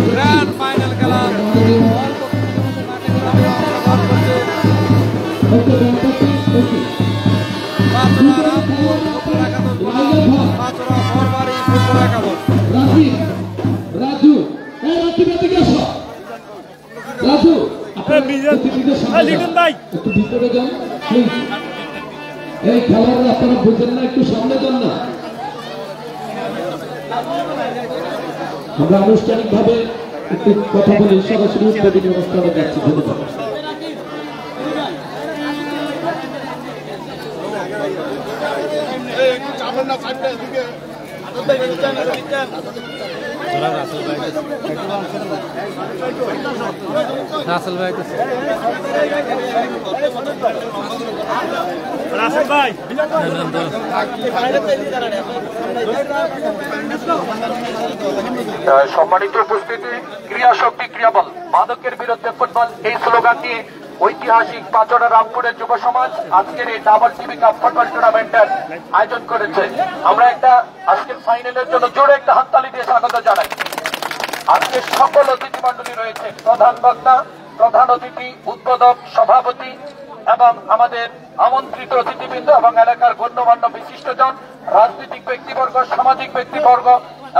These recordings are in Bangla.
গ্র্যান্ড ফাইনাল খেলা এই খেলার আপনারা বুঝেন না, একটু সামনে যান না। আমরা আনুষ্ঠানিক ভাবে একটু কথা বলে সরাসরি উদ্বোধনী অনুষ্ঠানে যাচ্ছি। ধন্যবাদ। রাসেল ভাই রাসেল ভাই সম্মানিত উপস্থিতি, ক্রিয়া শক্তি ক্রিয়াবল, মাদকের বিরুদ্ধে ফুটবল, এই স্লোগান নিয়ে ঐতিহাসিক পাঁচড়া রামপুরের যুব সমাজ আজকের এই ডাবল টিভি কাপ ফুটবল টুর্নামেন্টের আয়োজন করেছে। আমরা একটা আজকের ফাইনালের জন্য জোরে একটা হাততালি দিয়ে স্বাগত জানাই। আজকে সকল অতিথি মন্ডলী রয়েছে, প্রধান বক্তা, প্রধান অতিথি, উদ্বোধক, সভাপতি এবং আমাদের আমন্ত্রিত অতিথিবৃন্দ এবং এলাকার গণ্যমান্য বিশিষ্টজন, রাজনৈতিক ব্যক্তিবর্গ, সামাজিক ব্যক্তিবর্গ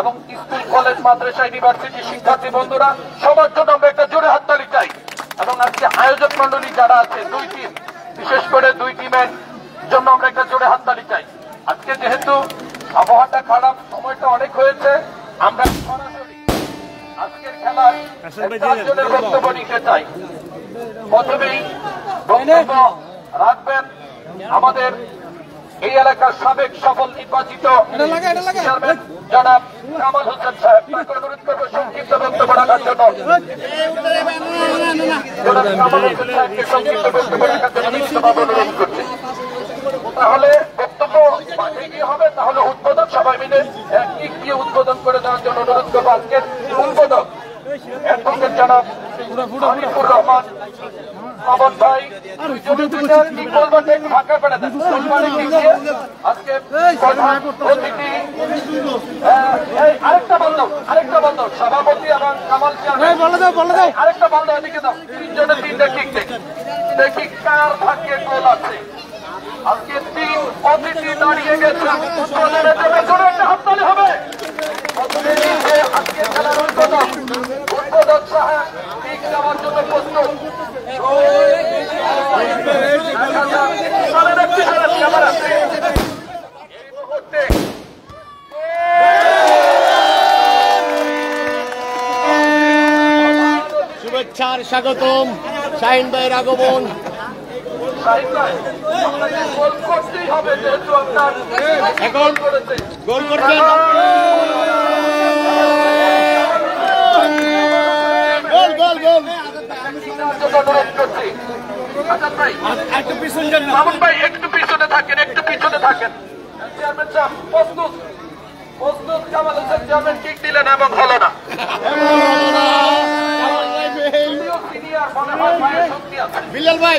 এবং স্কুল, কলেজ, মাদ্রাসা, ইউনিভার্সিটি শিক্ষার্থী বন্ধুরা, সবার জন্য আমরা একটা জোরে হাততালি চাই। এবং আজকে আয়োজক মন্ডলী যারা আছে, দুই টিম, বিশেষ করে দুই টিমের জন্য আমরা একটা জোরে হাততালি চাই। আজকে যেহেতু আবহাওয়াটা খারাপ, সময়টা অনেক হয়েছে, আমরা সরাসরি আজকের খেলার একজনের বক্তব্য নিতে চাই। প্রথমেই বক্তব্য রাখবেন আমাদের এই এলাকার সাবেক সফল নির্বাচিত চেয়ারম্যান জনাব কামাল হোসেন সাহেব। তাকে অনুরোধ করবো সংক্ষিপ্ত বক্তব্য রাখার জন্য। জনাব কামাল হোসেন সাহেবকে সংক্ষিপ্ত বক্তব্য রাখার জন্য বিনীতভাবে অনুরোধ করছি। তাহলে বক্তব্য এগিয়ে হবে, তাহলে উদ্বোধক সবাই মিলে এক দিয়ে উদ্বোধন করে দেওয়ার জন্য অনুরোধ করবো। আজকের উদ্বোধক অ্যাডভোকেট জনাব হানিফুর রহমান মামুন ভাই, কি বলবেন একটু ফাঁকা করে দেন। আজকে প্রধান অতিথি আরেকটা বন্ধ সভাপতি এবং কামাল চেয়ারম্যান আরেকটা বন্ধ এদিকে দাও। তিনজনের তিনটা কিক দেখি কার ভাগ্যে গোল আছে। আজকে তিন অতিথি দাঁড়িয়ে গেছে, হাততালি হবে। আজকে খেলার উদ্বোধক সাহেব ঠিক যাওয়ার জন্য প্রস্তুত। শুভেচ্ছার স্বাগতম, শাহিন ভাইয়ের আগমন। এখন গোল করবেন, গোল গোল গোল। একটু পিছনে থাকেন, চেয়ারম্যান সাহেব প্রস্তুত কামাল হোসেন চেয়ারম্যান কিক দিলেন এবং হলো না। বিলাল ভাই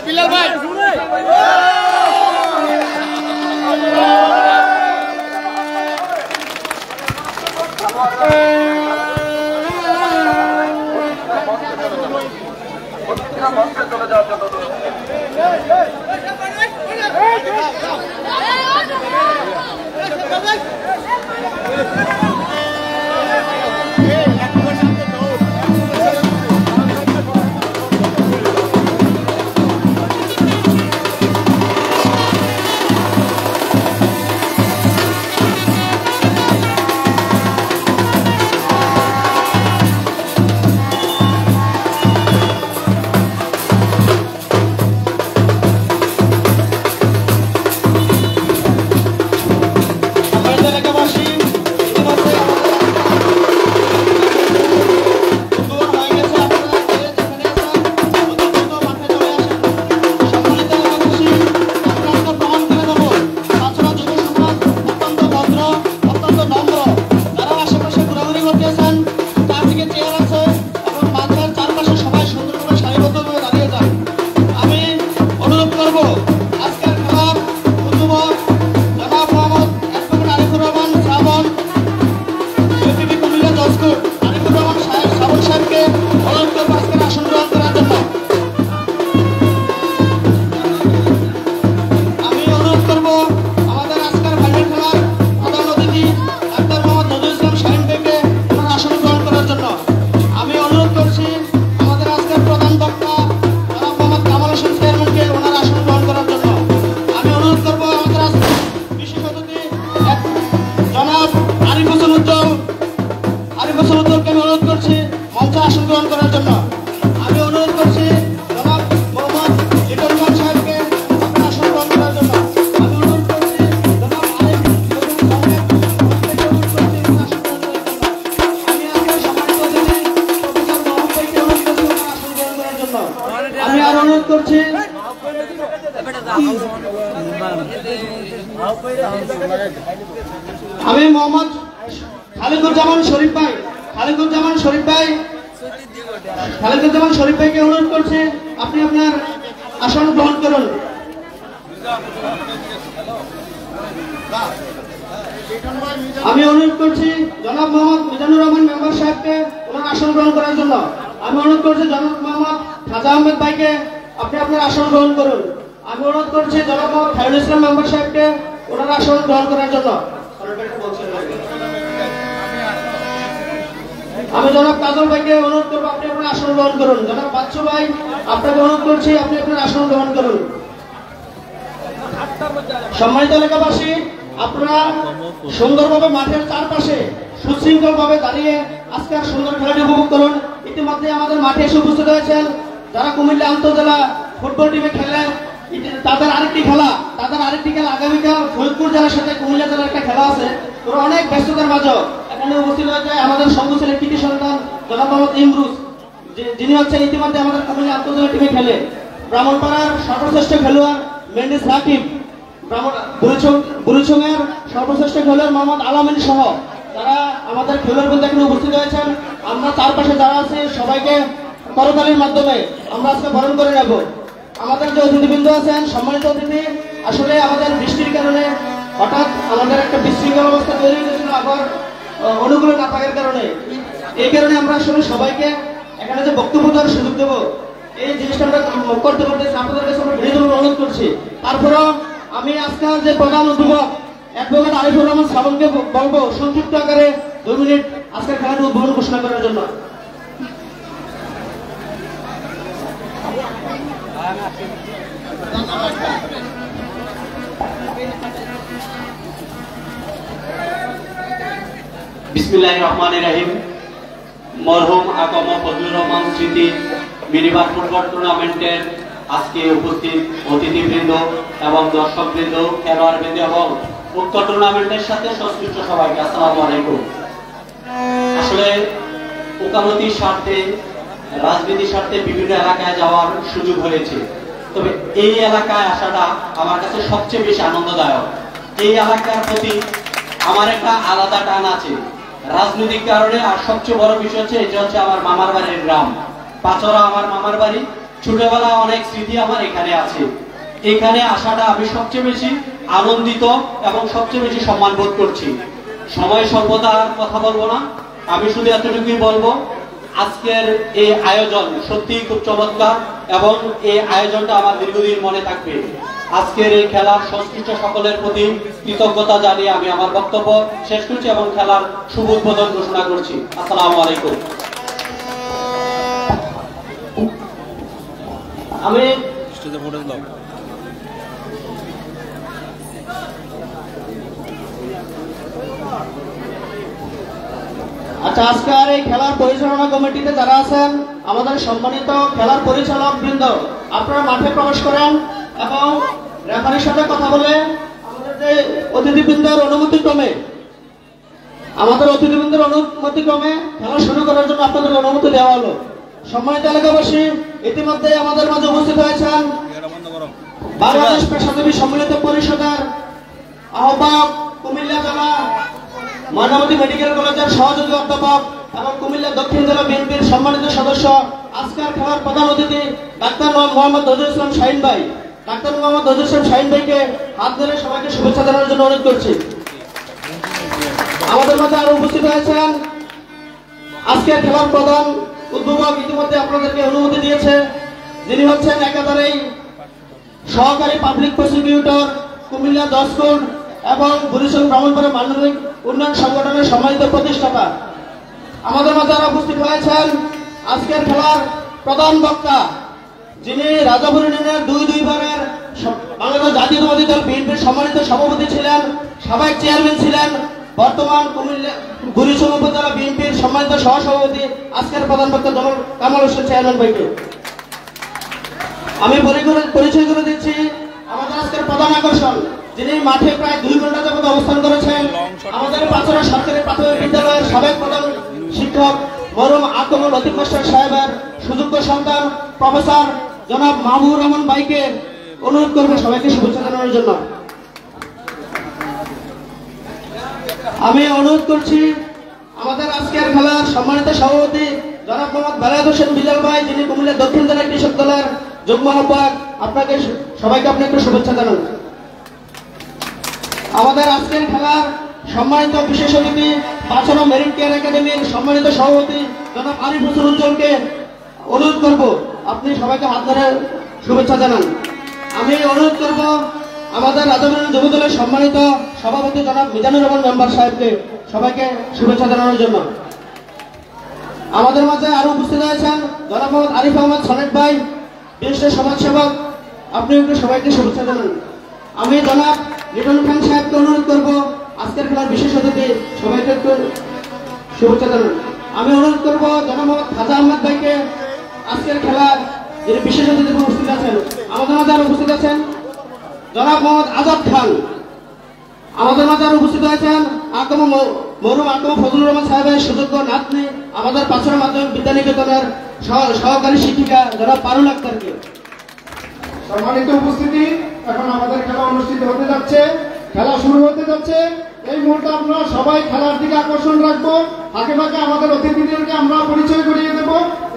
মঞ্চে চলে যাওয়ার জন্য গ্রহণ করার জন্য আমি অনুরোধ করছি জনাব মোহাম্মদ লিটন খান সাহেবকে আপনার আসন গ্রহণ করার জন্য আমি অনুরোধ করছি জনাব আরিফ সাহেব অনুরোধ করছি আসন গ্রহণ করার জন্য আমি আজকে সম্মানিত অতিথি প্রফেসর মোহাম্মদ ভাইকে অনুরোধ করছি আসন গ্রহণ করার জন্য আমি আর অনুরোধ করছি আমি মোহাম্মদ খালিকুজ্জামান শরীফ ভাইকে অনুরোধ করছি আপনি আপনার আসন গ্রহণ করুন। আমি অনুরোধ করছি জনাব মোহাম্মদ মিজানুর রহমান মেম্বার সাহেবকে ওনার আসন গ্রহণ করার জন্য আমি অনুরোধ করছি জনাব মোহাম্মদ খাজা আহমেদ ভাইকে আপনি আপনার আসন গ্রহণ করুন। আমি অনুরোধ করছি জনাব মোহাম্মদ খায়রুল ইসলাম মেম্বার সাহেবকে ওনার আসন গ্রহণ করার জন্য। আমি জনাব কাজল ভাইকে অনুরোধ করবো আপনি আপনার আসন গ্রহণ করুন। জনাব বাচ্চু ভাই আপনাকে অনুরোধ করছি আপনি আপনার আসন গ্রহণ করুন। সম্মানিত এলাকাবাসী, আপনারা সুন্দরভাবে মাঠের চারপাশে সুশৃঙ্খল ভাবে দাঁড়িয়ে আজকের সুন্দর খেলাটি উপভোগ করুন। ইতিমধ্যে আমাদের মাঠে এসে উপস্থিত হয়েছেন যারা কুমিল্লা আন্তজেলা ফুটবল টিমে খেলে তাদের আরেকটি খেলা আগামীকাল ফরিদপুর জেলার সাথে কুমিল্লা জেলার একটা খেলা আছে। ওরা অনেক ব্যস্ততার মাঝে এখানে উপস্থিত হয়েছে আমাদের সংঘছেলের কৃতি সন্তান জনাব মোহাম্মদ ইমরুজ, যিনি হচ্ছেন ইতিমধ্যে আমাদের কুমিল্লা আন্তজেলা টিমে খেলে। ব্রাহ্মণপাড়ার সর্বশ্রেষ্ঠ খেলোয়াড় মেন্ডিস রাকিব, বুড়িছুঙের সর্বশ্রেষ্ঠ খেলোয়াড় মোহাম্মদ আলামিন সহ যারা আমাদের খেলোয়াড় এখানে উপস্থিত হয়েছেন। আমরা চারপাশে যারা আছি সবাইকে করতালির মাধ্যমে আমরা আজকে বরণ করে নেব। আমাদের যে অতিথিবৃন্দ আছেন, সম্মানিত অতিথি, আসলে আমাদের বৃষ্টির কারণে হঠাৎ আমাদের একটা বিশৃঙ্খল অবস্থা তৈরি হয়েছিল, আবার অনুকূলে না থাকার কারণে এই কারণে আমরা আসলে সবাইকে এখানে যে বক্তব্য দেওয়ার সুযোগ দেবো এই জিনিসটা আমরা করতে পারতেছি, আপনাদের কাছে আমরা বিনীত অনুরোধ করছি। তারপরেও আমি আজকের যে প্রধান উদ্বোধক অ্যাডভোকেট আরিফুর রহমান সাবনকে বলবো সংক্ষিপ্ত আকারে 2 মিনিট আজকের খেলাটি উদ্বোধন ঘোষণা করার জন্য। বিসমিল্লাহির রহমানির রহিম। মরহুম আকম ফজলুর রহমান স্মৃতি মিনিবাস ফুটবল টুর্নামেন্টের আজকে উপস্থিত অতিথিবৃন্দ এবং দর্শকবৃন্দ, খেলোয়াড়বৃন্দ এবং উক্ত টুর্নামেন্টের সাথে সংশ্লিষ্ট সবাইকে আসসালামু আলাইকুম। আসলে ওকালতির স্বার্থে, রাজনীতির স্বার্থে বিভিন্ন এলাকায় যাওয়ার সুযোগ হয়েছে, তবে এই এলাকায় আসাটা আমার কাছে সবচেয়ে বেশি আনন্দদায়ক। এই এলাকার প্রতি আমার একটা আলাদা টান আছে রাজনৈতিক কারণে, আর সবচেয়ে বড় বিষয় হচ্ছে এটা হচ্ছে আমার মামার বাড়ির গ্রাম পাচরা, আমার মামার বাড়ি। ছোটবেলা অনেক স্মৃতি আমার এখানে আছে। এখানে আসাটা আমি সবচেয়ে বেশি আনন্দিত এবং সবচেয়ে বেশি সম্মান বোধ করছি। সময় স্বল্পতার কথা বলবো না, আমি শুধু এতটুকুই বলবো আজকের এই আয়োজন সত্যিই খুব চমৎকার এবং এই আয়োজনটা আমার দীর্ঘদিন মনে থাকবে। আজকের এই খেলার সংশ্লিষ্ট সকলের প্রতি কৃতজ্ঞতা জানিয়ে আমি আমার বক্তব্য শেষ করছি এবং খেলার শুভ উদ্বোধন ঘোষণা করছি। আসসালামু আলাইকুম। আমি আচ্ছা, আজকের এই খেলার পরিচালনা কমিটিতে যারা আছেন আমাদের সম্মানিত খেলার পরিচালক বৃন্দ, আপনারা মাঠে প্রবেশ করেন এবং রেফারির সাথে কথা বলে আমাদের যে অতিথিবৃন্দের অনুমতিক্রমে খেলা শুরু করার জন্য আপনাদের অনুমতি দেওয়া হলো। সম্মানিত এলাকাবাসী, ইতিমধ্যে আমাদের মাঝে উপস্থিত হয়েছেন বাংলাদেশ পেশাজীবী সম্মিলিত পরিষদের আহ্বায়ক, কুমিল্লা জেলা ময়নামতি মেডিকেল কলেজের সহযোগী অধ্যাপক এবং কুমিল্লা দক্ষিণ জেলা বিএনপির সম্মানিত সদস্য, আজকের খেলার প্রধান অতিথি ডাক্তার মোহাম্মদ নজরুল ইসলাম শাহিন ভাই। ডাক্তার মোহাম্মদ নজরুল ইসলাম শাহিন ভাইকে হাত ধরে সবাইকে শুভেচ্ছা জানানোর জন্য অনুরোধ করছি। আমাদের মাঝে আরো উপস্থিত হয়েছেন আজকের খেলার প্রধান উদ্বোধক, ইতিমধ্যে আপনাদেরকে অনুমতি দিয়েছে, যিনি হচ্ছেন একেবারেই সহকারী পাবলিক প্রসিকিউটর কুমিল্লা 10 কোট এবং বুড়িছড়ি ব্রাহ্মণপাড়া মানবিক উন্নয়ন সংগঠনের সম্মানিত প্রতিষ্ঠাতা। আমাদের মাঝে আরো উপস্থিত হয়েছেন আজকের খেলার প্রধান বক্তা, যিনি রাজাপুর ইউনিয়নের 2 বারের বাংলাদেশ জাতীয়তাবাদী দল বিএনপির সম্মানিত সভাপতি ছিলেন, সাবেক চেয়ারম্যান ছিলেন, বর্তমান গুরিচুম উপজেলা বিএনপির সম্মানিত সহসভাপতি আজকের প্রধান বক্তা জনাব কামাল হোসেন চেয়ারম্যান ভাইকে আমি পরিচয় করে দিচ্ছি। আমাদের আজকের প্রধান আকর্ষণ, যিনি মাঠে প্রায় 2 ঘন্টা যাবত অবস্থান করেছেন, আমাদের পাঁচরা সরকারি প্রাথমিক বিদ্যালয়ের সাবেক প্রধান শিক্ষক মরহুম আকমল লতিফ মাস্টার সাহেবের সুযোগ্য সন্তান প্রফেসর জনাব মাহবুবুর রহমান ভাইকে অনুরোধ করবো সবাইকে শুভেচ্ছা জানানোর জন্য। আমি অনুরোধ করছি আমাদের আজকের খেলার সম্মানিত সভাপতি জনাব মোহাম্মদ বেলায়েত হোসেন বিজল ভাই, যিনি কুমিল্লা দক্ষিণ জেলা কৃষক দলের যুগ্ম আহ্বায়ক, আপনাকে সবাইকে আপনি একটু শুভেচ্ছা জানান। আমাদের আজকের খেলার সম্মানিত বিশেষ অতিথি পাঁচরা মেরিট কেয়ার একাডেমির সম্মানিত সভাপতি জনাব আরিফ হোসেন উজ্জ্বলকে অনুরোধ করব আপনি সবাইকে হাত ধরে শুভেচ্ছা জানান। আমি অনুরোধ করব আমাদের রাজাবাড়ী যুব দলের সম্মানিত সভাপতি জনাব মিজানুর রহমান মেম্বার সাহেবকে সবাইকে শুভেচ্ছা জানানোর জন্য। আমাদের মাঝে আরো উপস্থিত আছেন জনাব মোহাম্মদ আরিফ আহমদ সনেট ভাই, বিশিষ্ট সমাজসেবক, আপনি একটু সবাইকে শুভেচ্ছা জানান। আমি জনাব লিটন খান সাহেবকে অনুরোধ করব আজকের খেলার বিশেষ অতিথি সবাইকে একটু শুভেচ্ছা জানান। আমি অনুরোধ করব জনাব মোহাম্মদ খাজা আহমদ ভাইকে আজকের খেলার যিনি বিশেষ অতিথি উপস্থিত আছেন। আমাদের মাঝে আরো উপস্থিত আছেন জনাব মোহাম্মদ আজাদ খান। আমাদের মাঝে আরো উপস্থিত আছেন মরহুম আকম ফজলুর রহমান সাহেবের সুযোগ্য নাতনি, আমাদের পাঁচরা মাধ্যমিক বিদ্যানিকেতনের সহকারী শিক্ষিকা জনাব পারুল আক্তারকে। সম্মানিত উপস্থিতি, এখন আমাদের খেলা অনুষ্ঠিত হতে যাচ্ছে, খেলা শুরু হতে যাচ্ছে। এই মুহূর্তে আমরা সবাই খেলার দিকে আকর্ষণ রাখবো। ফাঁকে ফাঁকে আমাদের অতিথিদেরকে আমরা পরিচয় করিয়ে দেব।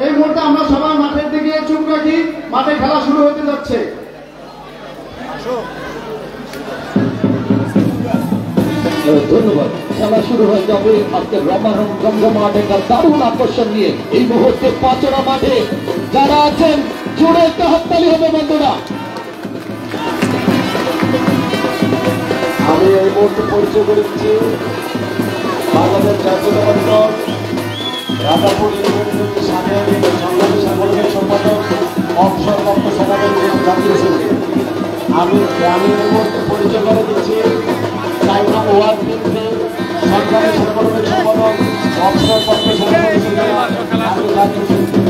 এই মুহূর্তে আমরা সবাই মাঠের দিকে চুপ রাখি, মাঠে খেলা শুরু হতে যাচ্ছে। ধন্যবাদ। খেলা শুরু হয়ে যাবে আজকে রমরমা ঢাকার দারুণ আকর্ষণ নিয়ে। এই মুহূর্তে পাঁচরা মাঠে যারা আছেন জোরে একটা হাততালি হবে বন্ধুরা। আমি এই মুহূর্তে পরিচয় করে দিচ্ছি বাংলাদেশ জাতীয়তাবাদী দল রাজাপুর ইউনিয়নের সংগ্রামী সাংগঠনিক সম্পাদক অবসরপ্রাপ্ত সভাপতি জাতীয় সমিতি। আমি এই মুহূর্তে পরিচয় করে দিচ্ছি 4 নং ওয়ার্ড বিএনপির সংগ্রামী সাংগঠনিক সম্পাদক অবসরপ্রাপ্ত সভাপতি জাতীয় সমিতি।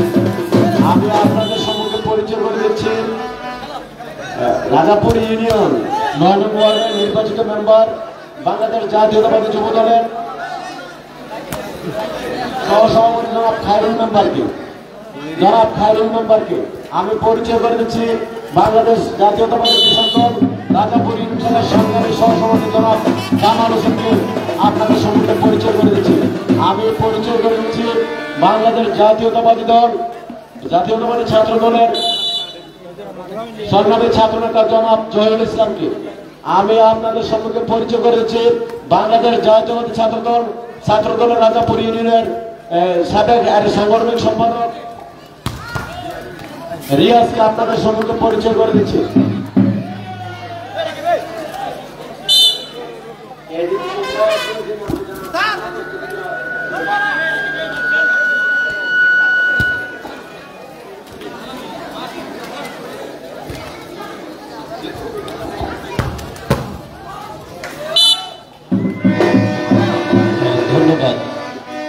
আমি আপনাদের সম্মুখে পরিচয় করে দিচ্ছি রাজাপুর ইউনিয়ন 9 নং ওয়ার্ডের নির্বাচিত মেম্বার বাংলাদেশ জাতীয়তাবাদী যুব দলের সহসভাপতি জনাব খায়রুল মেম্বারকে আমি পরিচয় করে দিচ্ছি বাংলাদেশ জাতীয়তাবাদী কৃষক দল রাজাপুর ইউনিয়নের সংগ্রামী সহসভাপতি জনাব কামাল হোসেনকে আপনাদের সম্মুখে পরিচয় করে দিচ্ছি। আমি পরিচয় করে দিচ্ছি বাংলাদেশ জাতীয়তাবাদী ছাত্র দলের সংগ্রামী ছাত্র নেতা জনাব জহিরুল ইসলামকে আমি আপনাদের সম্মুখে পরিচয় করে দিচ্ছি বাংলাদেশ জাতীয়তাবাদী ছাত্র দলের রাজাপুর ইউনিয়নের সাবেক সাংগঠনিক সম্পাদক রিয়াজকে আপনাদের সম্মুখে পরিচয় করে দিচ্ছি। ধন্যবাদ।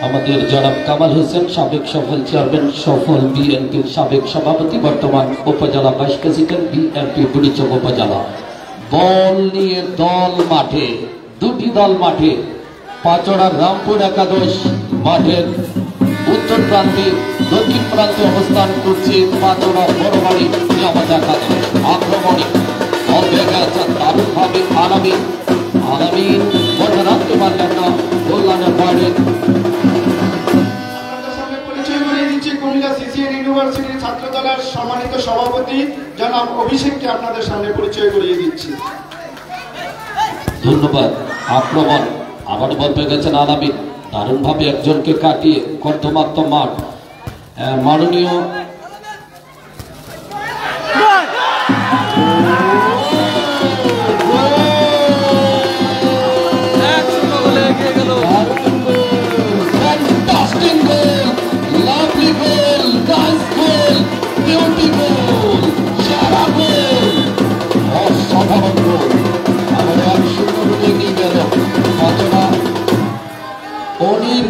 আমাদের জনাব কামাল হোসেন, সাবেক সফল চেয়ারম্যান, সফল বিএনপির সাবেক সভাপতি, বর্তমান উপজেলা ভাইস প্রেসিডেন্ট বিএনপি বুড়িচং উপজেলা। বল নিয়ে দল মাঠে, 2টি দল মাঠে। পাঁচরা রামপুর একাদশ মাঠের উত্তর প্রান্তে দক্ষিণ প্রান্তে অবস্থান করছে পাঁচরা বড়বাড়ি নিয়ামত একাদশ। আক্রমণে বল হয়ে গেছে দারুণভাবে আলামিন বল রাখতে পারলেন না, কল্যাণের বাইরে। ইউনিভার্সিটির ছাত্র দলের সম্মানিত সভাপতি জনাব অভিষেককে আপনাদের সামনে পরিচয় করিয়ে দিচ্ছি। ধন্যবাদ। আক্রমণ আবার বল পেয়ে গেছেন আলামিন, দারুণভাবে একজনকে কাটিয়ে কর্দমাক্ত মাঠ। মাননীয়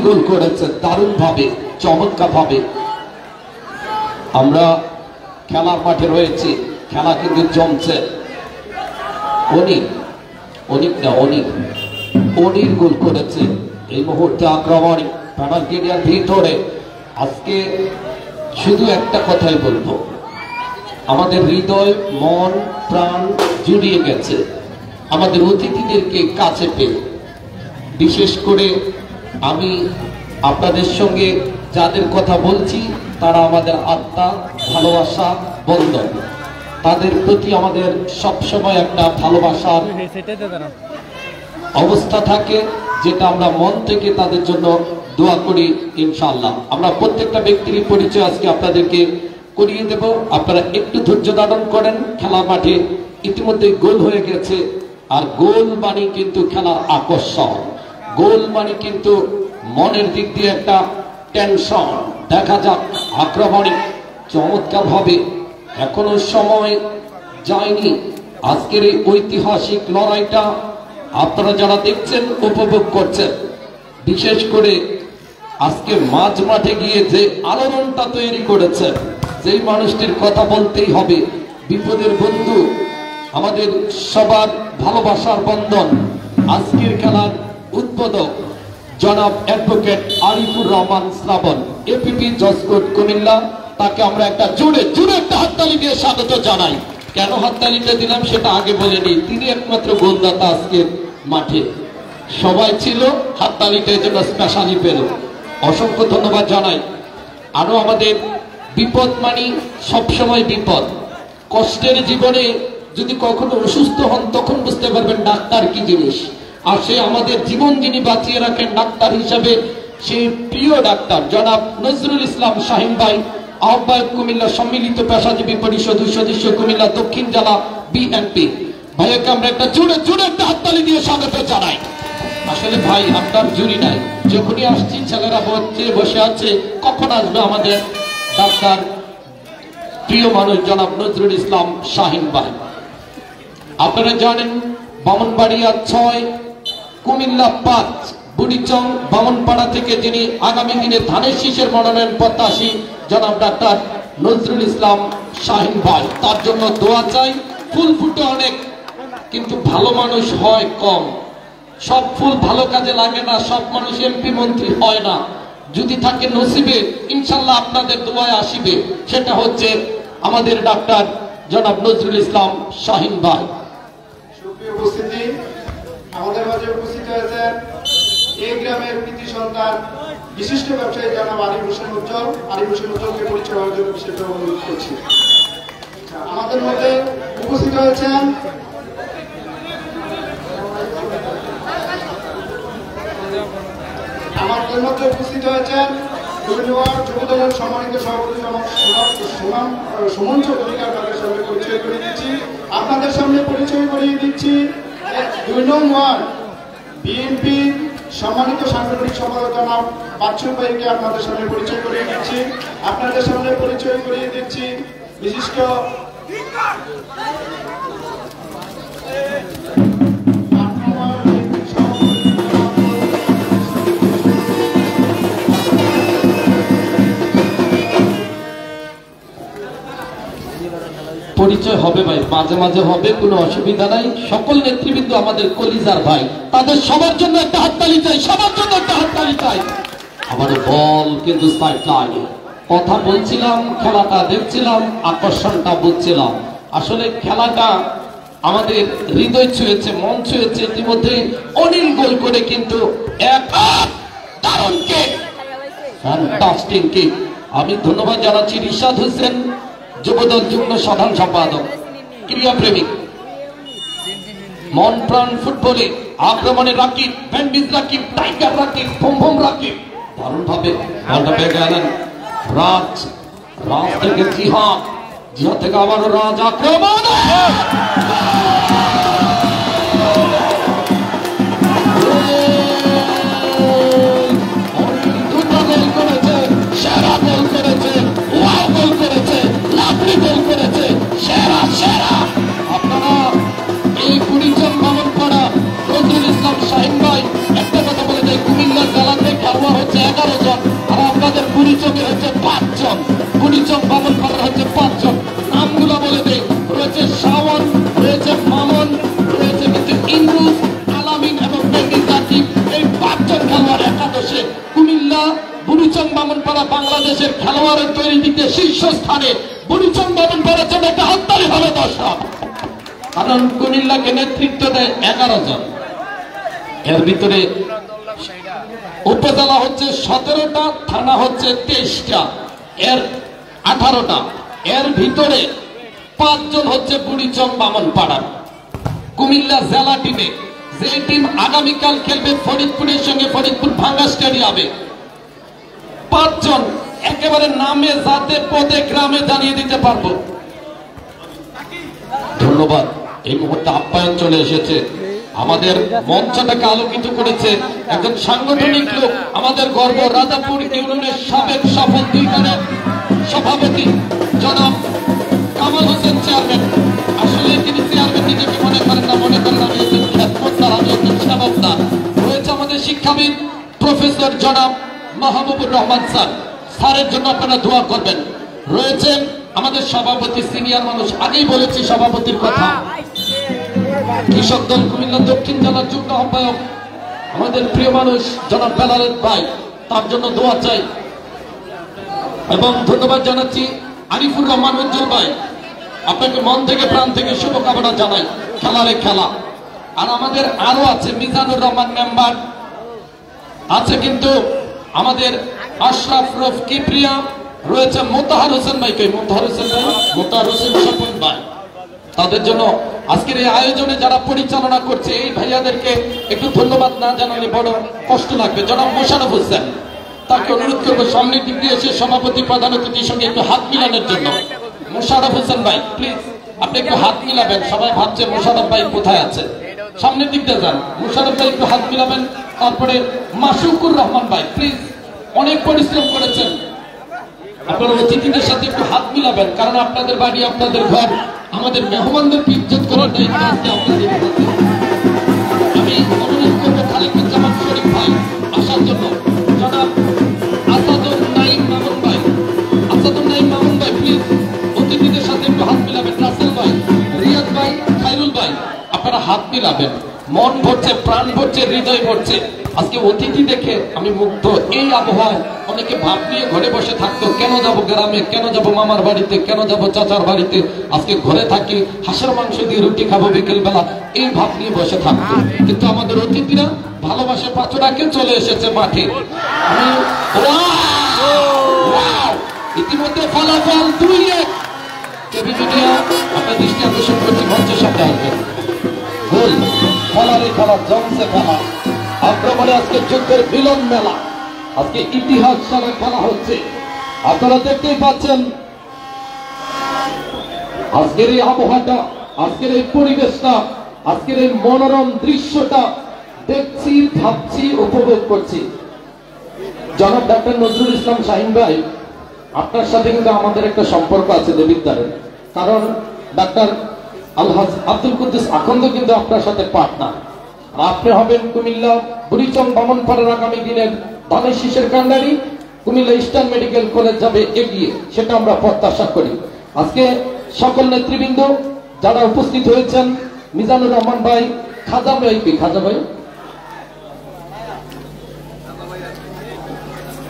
গোল করেছে দারুণ ভাবে, চমৎকার ভাবে। আমরা খেলার মাঠে রয়েছি, খেলা কিন্তু জমছে। অনির গোল করেছে এই মুহূর্তে আক্রমণ পেনাল্টি এরিয়ার ভিতরে। আজকে শুধু একটা কথাই বলবো, আমাদের হৃদয় মন প্রাণ জুড়িয়ে গেছে আমাদের অতিথিদেরকে কাছে পেয়ে। বিশেষ করে আমি আপনাদের সঙ্গে যাদের কথা বলছি তারা আমাদের আত্মা, ভালোবাসা, বন্ধন। তাদের প্রতি আমাদের সবসময় একটা ভালোবাসার অবস্থা থাকে, যেটা আমরা মন থেকে তাদের জন্য দোয়া করি। ইনশাআল্লাহ আমরা প্রত্যেকটা ব্যক্তির পরিচয় আজকে আপনাদেরকে করিয়ে দেব। আপনারা একটু ধৈর্য ধারণ করেন। খেলা মাঠে ইতিমধ্যে গোল হয়ে গেছে, আর গোল মানে কিন্তু খেলার আকর্ষণ, গোল মানে কিন্তু মনের দিক দিয়ে একটা টেনশন। দেখা যাক আক্রমণে চমৎকার ভাবে, এখনো সময় যায়নি। আজকের এই ঐতিহাসিক লড়াইটা আপনারা যারা দেখছেন, উপভোগ করছেন, বিশেষ করে আজকে মাঝ মাঠে গিয়ে যে আলোড়নটা তৈরি করেছে, যেই মানুষটির কথা বলতেই হবে, বিপদের বন্ধু, আমাদের সবার ভালোবাসার বন্ধন, আজকের খেলার উদ্বোধক জনাব অ্যাডভোকেট আরিফুর রহমান শ্রাবণ, এপিপি জজকোর্ট কুমিল্লা। তাকে আমরা একটা জোরে একটা হাততালি দিয়ে স্বাগত জানাই। কেন হাততালিটা দিলাম সেটা আগে বলেনি, তিনি একমাত্র গোলদাতা আজকের মাঠে। সবাই ছিল, হাততালিটা এই জন্য স্পেশালি পেল। অসংখ্য ধন্যবাদ জানাই। আরো আমাদের বিপদ মানি সবসময় বিপদ। কষ্টের জীবনে যদি কখনো অসুস্থ হন তখন বুঝতে পারবেন ডাক্তার কি জিনিস। আর সে আমাদের জীবন যিনি বাঁচিয়ে রাখেন ডাক্তার হিসাবে, সেই প্রিয় ডাক্তার জনাব নজরুল ইসলাম শাহিন ভাই, আহ্বায়ক কুমিল্লা সম্মিলিত পেশাজীবী পরিষদ সদস্য কুমিল্লা দক্ষিণ জেলা বিএনপি। ভাইয়াকে আমরা একটা জোরে একটা হাততালি দিয়ে স্বাগত জানাই। আসলে ভাই আপনার জুরি নাই, যখনই আসছি ছেলেরা বসে আছে, কখন আসবে আমাদের ডাক্তার প্রিয় মানুষ জনাব নজরুল ইসলাম শাহিন ভাই। আপনারা জানেন বামনবাড়িয়া 6, কুমিল্লা 5, বুড়িচং বামনপাড়া থেকে যিনি আগামী দিনে ধানের শীষের মনোনয়ন প্রত্যাশী জনাব ডাক্তার নজরুল ইসলাম শাহিন ভাই, তার জন্য দোয়া চাই। ফুল ফুটে অনেক, কিন্তু ভালো মানুষ হয় কম। সব ফুল ভালো কাজে লাগে না, সব মানুষ এমপি মন্ত্রী হয় না। যদি থাকে নসিবে, ইনশাল্লাহ আপনাদের দোয়ায় আসিবে। সেটা হচ্ছে আমাদের ডাক্তার জনাব নজরুল ইসলাম শাহিন ভাই। উপস্থিতি আমাদের মাঝে উপস্থিত হয়েছেন এই গ্রামের কৃতি সন্তান বিশিষ্ট ব্যবসায়ী জনাব আরিফ হোসেন উজ্জ্বল। আরিফ হোসেন উজ্জ্বলকে পরিচয় হওয়ার জন্য বিশেষভাবে অনুরোধ করছি। আমাদের মধ্যে উপস্থিত হয়েছেন যুবদলের সম্মানিত সভাপতি সুমন চৌধুরী, আপনাদের সামনে পরিচয় করে দিচ্ছি। আপনাদের সামনে পরিচয় করিয়ে দিচ্ছি 2 নং ওয়ার্ড বিএনপি সম্মানিত সাংগঠনিক সম্পাদক জনাব বাচ্চু ভাইকে আপনাদের সামনে পরিচয় করিয়ে দিচ্ছি। আপনাদের সামনে পরিচয় করিয়ে দিচ্ছি বিশিষ্ট পরিচয় হবে ভাই, মাঝে মাঝে হবে, কোনো অসুবিধা নাই। সকল নেতৃবৃন্দ আমাদের কলিজার ভাই, তাদের সবার জন্য একটা হাততালি চাই, সবার জন্য একটা হাততালি চাই। আমার বল কিন্তু সাইড লাইনে, কথা বলছিলাম, খেলাটা দেখছিলাম, আকর্ষণটা বুঝছিলাম। আসলে খেলাটা আমাদের হৃদয় ছুঁয়েছে, মন ছুঁয়েছে। ইতিমধ্যে অনিল গোল করে কিন্তু এক দারুণ কিক, ফ্যান্টাস্টিক কিক। আমি ধন্যবাদ জানাচ্ছি রিশাদ হোসেন, যুবদল যুগ্ম সাধারণ সম্পাদক, ক্রীড়াপ্রেমিক। মন প্রাণ ফুটবলে আক্রমণে রাকিব, ব্যান্ডিজ রাকিব, টাইগার রাকিব, ভুম রাকিব দারুণ ভাবে বলটা পেয়ে গেলেন রাজ থেকে জিহাদ থেকে আবারও রাজ আক্রমণ। সেরা গোল করেছে, ওয়াও গোল করেছে, লাভলি গোল করেছে, সেরা। আপনারা এই বুড়িচং বামনপাড়া নজরুল ইসলাম শাহিন ভাই একটা কথা বলে যায়, কুমিল্লা জেলাতে খেলোয়াড় হচ্ছে বামনপাড়া বাংলাদেশের খেলোয়াড়ের তৈরি দিকে শীর্ষস্থানে বুড়িচং বামনপাড়ার জন্য একটা হাততালি হবে দর্শক। কারণ কুমিল্লাকে নেতৃত্ব দেয় 11 জন, এর ভিতরে উপজেলা হচ্ছে 17টা, থানা হচ্ছে 23টা, এর 18টা, এর ভিতরে 5 জন হচ্ছে বুড়িচং বামনপাড়ার। কুমিল্লা জেলা টিমে যে টিম আগামীকাল খেলবে ফরিদপুরের সঙ্গে ফরিদপুর ভাঙ্গা স্টেডিয়ামে, 5 জন একেবারে নামে জাতে পদে গ্রামে জানিয়ে দিতে পারবো। ধন্যবাদ। এই মুহূর্তে আপ্যায়ন চলে এসেছে, আমাদের মঞ্চটাকে আলোকিত করেছে একজন সাংগঠনিক লোক, আমাদের গর্ব রাজাপুর ইউনিয়নের সাবেক সফল 2 বারের সভাপতি জনাব কামাল হোসেন চেয়ারম্যান। আসলে তিনি চেয়ারম্যান নিজেকে মনে করেন না, মনে করেন আমি একজন খেদমতদার, আমি একজন সেবকদার। রয়েছে আমাদের শিক্ষাবিদ প্রফেসর জনাব মাহবুবুর রহমান স্যার, স্যারের জন্য আপনারা দোয়া করবেন। রয়েছেন আমাদের সভাপতি, সিনিয়র মানুষ, আগেই বলেছি সভাপতির কথা, কৃষক দল কুমিল্লা দক্ষিণ জেলার যুগ্ম আহ্বায়ক আমাদের প্রিয় মানুষ জনাব বেলালের ভাই, তার জন্য দোয়া চাই। এবং ধন্যবাদ জানাচ্ছি আরিফুর রহমান উজ্জ্বল ভাই, আপনাকে মন থেকে প্রাণ থেকে শুভকামনা জানাই, খেলারে খেলা। আর আমাদের আরো আছে মিজানুর রহমান মেম্বার আছে, কিন্তু আমাদের আশরাফ রফ কিপ্রিয়া, রয়েছে মোতাহার হোসেন ভাই, মোতাহার হোসেন ভাই, মোতাহার হোসেন স্বপন ভাই। তাদের জন্য আজকের এই আয়োজনে যারা পরিচালনা করছে এই ভাইয়াদেরকে একটু ধন্যবাদ না জানালে বড় কষ্ট লাগবে। জনাব মোশাররফ হোসেন, তাকে অনুরোধ করবো সামনের দিক দিয়ে এসে সভাপতি প্রধান অতিথির সঙ্গে একটু হাত মিলানোর জন্য। মোশাররফ হোসেন ভাই প্লিজ আপনি একটু হাত মিলাবেন, সবাই ভাবছে মোশাররফ ভাই কোথায় আছে, সামনের দিক দিয়ে যান। মোশাররফ ভাই একটু হাত মিলাবেন। তারপরে মাসুকুর রহমান ভাই প্লিজ, অনেক পরিশ্রম করেছেন, আপনারা অতিথিদের সাথে একটু হাত মিলাবেন, কারণ আপনাদের বাড়ি আপনাদের ঘর, আমাদের মেহমানদেরকে ইজ্জত করার দায়িত্ব আছে আপনাদের হাতে। আমি অনুরোধ করবো খালিকুজ্জামান শরীফ ভাই আসার জন্য, জনাব আসাদুর নাইম মামুন ভাই, আসাদুর নাইম মামুন ভাই প্লিজ অতিথিদের সাথে একটু হাত মিলাবেন। রাসেল ভাই, রিয়াদ ভাই, খাইরুল ভাই, আপনারা হাত মিলাবেন। মন ভরছে, প্রাণ ভরছে, হৃদয় ভরছে। আজকে অতিথি দেখে আমি মুগ্ধ। এই আবহাওয়ায় অনেকে ভাব নিয়ে ঘরে বসে থাকতো, কেন যাব গ্রামে, কেন যাব মামার বাড়িতে, কেন যাব চাচার বাড়িতে, আজকে ঘরে থাকি, হাঁসের মাংস দিয়ে রুটি খাবো বিকেল বেলা, এই ভাব নিয়ে বসে থাকতো। কিন্তু আমাদের অতিথিরা ভালোবাসে পাথরাকে চলে এসেছে মাঠে। আমি ইতিমধ্যে ফলাফল 2-1। কেবি মিডিয়া আপনার দৃষ্টি আকর্ষণ করছি, মঞ্চের সামনে আসবেন। গোল খেলারে খেলা, জমছে খেলা, আক্রমণে আজকে যুদ্ধের মিলন মেলা, আজকে ইতিহাস সারা খেলা হচ্ছে। আপনারা দেখতেই পাচ্ছেন আজকের এই আবহাওয়াটা, আজকের এই পরিবেশটা, আজকের এই মনোরম দৃশ্যটা দেখছি, ভাবছি, উপভোগ করছি। জনাব ডাক্তার নজরুল ইসলাম শাহিন ভাই, আপনার সাথে কিন্তু আমাদের একটা সম্পর্ক আছে দেবিদ্বারের, কারণ ডাক্তার আলহাজ আব্দুল কুদ্দুস আখন্দ কিন্তু আপনার সাথে পার্টনার। আপনি হবেন কুমিল্লা বুড়িচং বামনপাড়ার আগামী দিনের ধানের শীষের কান্ডারি, কুমিল্লা ইস্টার্ন মেডিকেল কলেজ যাবে এগিয়ে, সেটা আমরা প্রত্যাশা করি। আজকে সকল নেতৃবৃন্দ যারা উপস্থিত হয়েছেন, মিজানুর রহমান ভাই, খাজা ভাই, খাজা ভাই,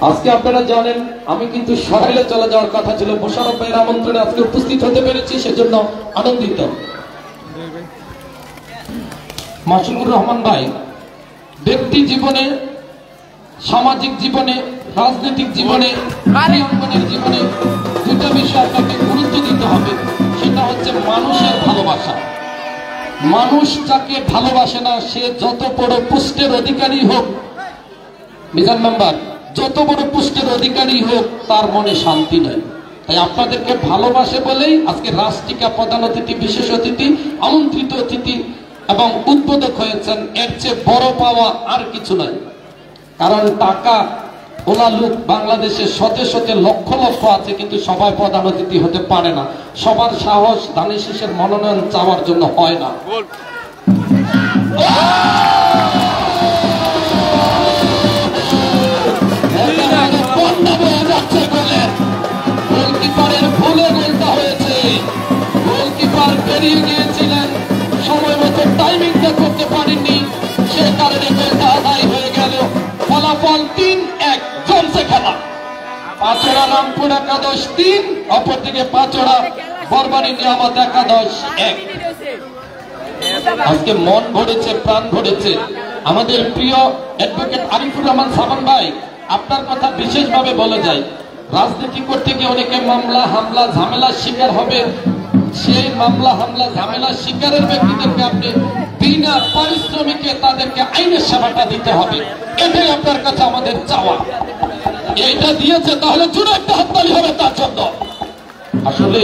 আজকে আপনারা জানেন আমি কিন্তু সরাইলে চলে যাওয়ার কথা ছিল, মোশাররফ ভাইয়ের আমন্ত্রণে আজকে উপস্থিত হতে পেরেছি, সেজন্য আনন্দিত। মাসুকুর রহমান ভাই, ব্যক্তি জীবনে, সামাজিক জীবনে, রাজনৈতিক জীবনে, ক্রীড়াঙ্গনের জীবনে দুটো বিষয় আপনাকে গুরুত্ব দিতে হবে। সেটা হচ্ছে মানুষের ভালোবাসা। মানুষ যাকে ভালোবাসে না, সে যত বড় পোস্টের অধিকারী হোক, মিজান মেম্বার, যত বড় পোস্টের অধিকারী হোক, তার মনে শান্তি নেই। তাই আপনাদেরকে ভালোবাসে বলেই আজকে রাষ্ট্রিকা প্রধান অতিথি, বিশেষ অতিথি, আমন্ত্রিত অতিথি এবং উদ্বোধক হয়েছেন। এর চেয়ে বড় পাওয়া আর কিছু নয়। কারণ টাকা ওলা লোক বাংলাদেশে শতে শতে লক্ষ লক্ষ আছে, কিন্তু সবাই প্রধান অতিথি হতে পারে না। সবার সাহস ধানের শীষের মনোনয়ন চাওয়ার জন্য হয় না। গোলকিপারের ভুলে গোলটা হয়েছে। গোলকিপার বেরিয়ে গিয়েছিলেন, সময় মতো টাইমিংটা করতে পারেননি, সে কারণে গোলটা আদায় হয়ে গেল। ফলাফল 3-1, জমছে খেলা। পাঁচড়া রামপুর একাদশ 3, অপরদিকে পাঁচড়া বরবানি নিয়ামত একাদশ 1। আজকে মন ভরেছে, প্রাণ ভরেছে। আমাদের প্রিয় অ্যাডভোকেট আরিফুর রহমান সাবান ভাই, আপনার কথা বিশেষভাবে বলে যায়। রাজনীতি করতে গিয়ে অনেকে মামলা হামলা ঝামেলার শিকার হবে, সেই মামলা হামলা ঝামেলার শিকারের ব্যক্তিদেরকে আপনি বিনা পারিশ্রমিকে তাদেরকে আইনের সেবাটা দিতে হবে। এটাই আপনার কাছে আমাদের চাওয়া। এইটা দিয়েছে, তাহলে জোরে একটা হাততালি হবে তার জন্য। আসলে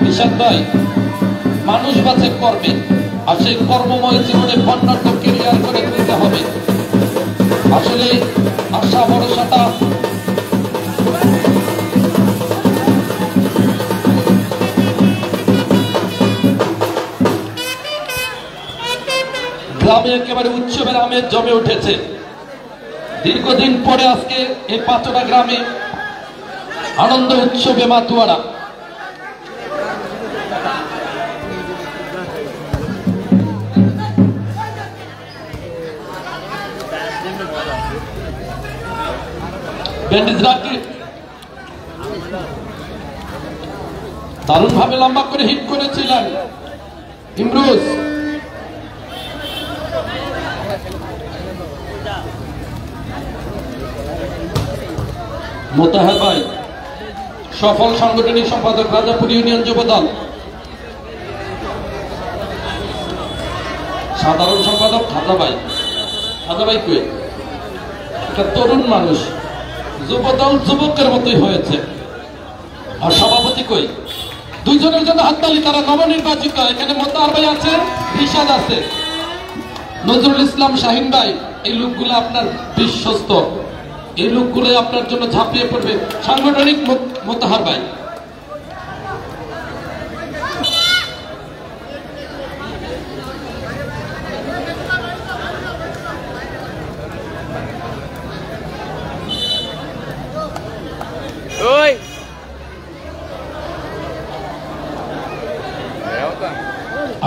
নিশাদ ভাই, মানুষ বাঁচে কর্মে, আর সেই কর্মময় জীবনে বর্ণাঢ্য ক্যারিয়ার করে তুলতে হবে। আসলে আশা ভরসাটা গ্রামে একেবারে উৎসবের আমেজ জমে উঠেছে। দীর্ঘদিন পরে আজকে এই পাঁচড়া গ্রামে আনন্দ উৎসবে মাতুয়ারা। দারুণ ভাবে লম্বা করে হিট করেছিলেন ইমরোজ। মোতাহার ভাই, সফল সাংগঠনিক সম্পাদক, রাজাপুর ইউনিয়ন যুবদল। সাধারণ সম্পাদক খাজা ভাই। খাজা ভাই কই? একটা তরুণ মানুষ, যুবদল যুবকের মতোই হয়েছে। আর সভাপতি কই? দুইজনের জন্য হাততালি, তারা নবনির্বাচিত। এখানে মোতাহার ভাই আছে, রিশাদ আছে, নজরুল ইসলাম শাহিন ভাই। এই লোকগুলো আপনার বিশ্বস্ত, এই লোকগুলো আপনার জন্য ঝাঁপিয়ে পড়বে। সাংগঠনিক মোতাহার ভাই।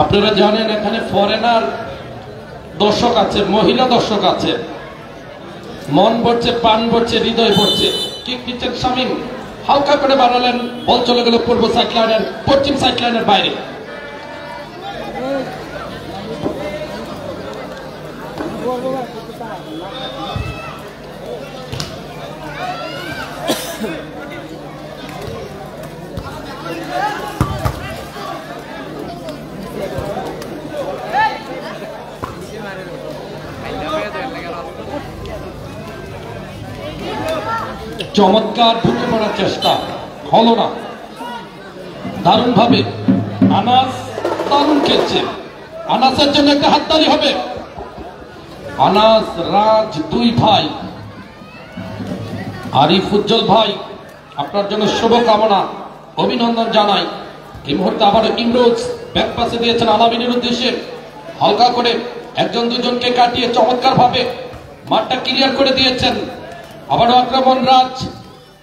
আপনারা জানেন এখানে ফরেনার দর্শক আছে, মহিলা দর্শক আছে। মন ভরছে, প্রাণ ভরছে, হৃদয় ভরছে। কিক দিচ্ছেন শামীম, হালকা করে বাড়ালেন, বল চলে গেল পূর্ব সাইড লাইনের, পশ্চিম সাইড লাইনের বাইরে। চমৎকার ঢুকে পড়ার চেষ্টা হলো না, দারুণ ভাবে আনাস দারুণ খেলছে। আনাসের জন্য একটা হাততালি হবে। আনাস, রাজ দুই ভাই, আরিফ উজ্জ্বল ভাই, আপনার জন্য শুভকামনা, অভিনন্দন জানাই। এই মুহূর্তে আবার ইমরোজ ব্যাক পাসে দিয়েছেন আলামিনের উদ্দেশ্যে, হালকা করে একজন দুজনকে কাটিয়ে চমৎকার ভাবে মাঠটা ক্লিয়ার করে দিয়েছেন। আবারও আক্রমণ রাজ,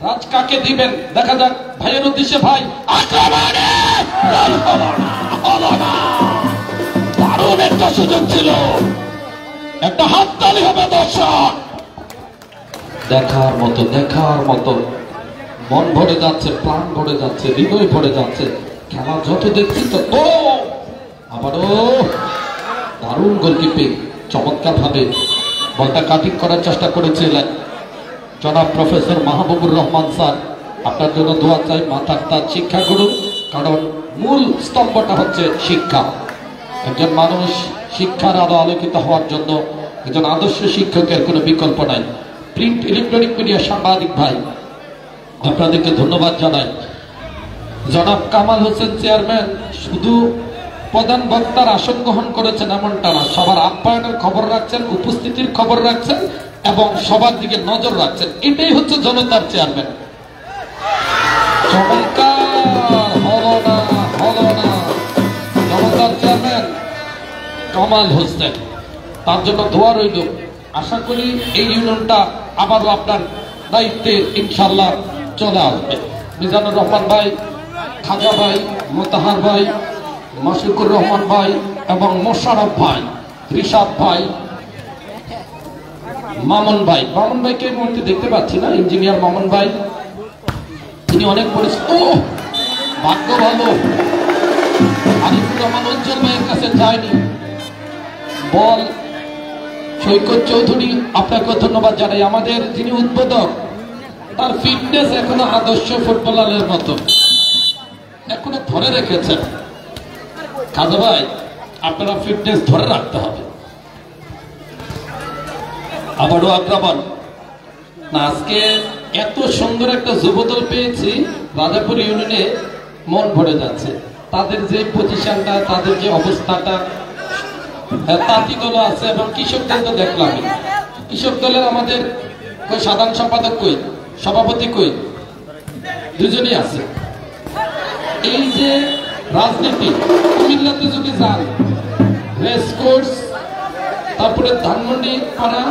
রাজ কাকে দিবেন দেখা যাক। ভাইয়ের উদ্দেশ্যে ভাই, আক্রমণে দারুণ একটা সুযোগ ছিল, একটা হাততালি হবে দর্শক। দেখার মতো, দেখার মতো। মন ভরে যাচ্ছে, প্রাণ ভরে যাচ্ছে, হৃদয় ভরে যাচ্ছে। খেলা যত দেখছি তত আবারও দারুণ গোলকিপিং, চমৎকার ভাবে বলটা কাটিং করার চেষ্টা করেছিলেন জনাব প্রফেসর মাহবুবুর রহমান স্যার। আপনার জন্য দোয়া চাই, মাথার তার শিক্ষা করুন, কারণ মূল স্তম্ভটা হচ্ছে শিক্ষা। একজন মানুষ শিক্ষার আলো আলোকিত হওয়ার জন্য একজন আদর্শ শিক্ষকের কোনো বিকল্প নাই। প্রিন্ট ইলেকট্রনিক মিডিয়া সাংবাদিক ভাই, আপনাদেরকে ধন্যবাদ জানাই। জনাব কামাল হোসেন চেয়ারম্যান শুধু প্রধান বক্তার আসন গ্রহণ করেছেন এমনটা না, সবার আপ্যায়নের খবর রাখছেন, উপস্থিতির খবর রাখছেন এবং সবার দিকে নজর রাখছেন। এটাই হচ্ছে জনতার চেয়ারম্যান। চমৎকার হলো না, হলো না। জনতার চেয়ারম্যান কামাল হোসেন, তার জন্য দোয়া রইল। আশা করি এই ইউনিয়নটা আবারও আপনার দায়িত্বে ইনশাল্লাহ চলে আসবে। মিজানুর রহমান ভাই, খাজা ভাই, মোতাহার ভাই, মাসিকুর রহমান ভাই এবং মোশারফ ভাই, রিশাদ ভাই, মামুন ভাই। মামুন ভাইকে এই মুহূর্তে দেখতে পাচ্ছি না, ইঞ্জিনিয়ার মামুন ভাই, তিনি অনেক পরিচিত। ও ভাগ্য ভালো, আরিফুর রহমান উজ্জ্বল ভাইয়ের কাছে যায়নি। বল সৈকত চৌধুরী, আপনাকে ধন্যবাদ জানাই। আমাদের যিনি উদ্বোধক, তার ফিটনেস এখনো আদর্শ ফুটবলারের মতো এখনো ধরে রেখেছেন। খাজা ভাই, আপনারা ফিটনেস ধরে রাখতে হবে। আবারও আক্রমণ না, আজকে এত সুন্দর একটা যুবদল পেয়েছি, রাজাপুর ইউনিয়নে মন ভরে যাচ্ছে। তাদের যে পজিশনটা, তাদের যে অবস্থাটা, তাঁতি দল আছে এবং কৃষক দল তো দেখলাম। কৃষক দলের আমাদের সাধারণ সম্পাদক কই, সভাপতি কই, দুজনই আছে। এই যে রাজনীতি, কুমিল্লাতে যদি যান, রেসকোর্স, তারপরে ধানমন্ডি পাড়া,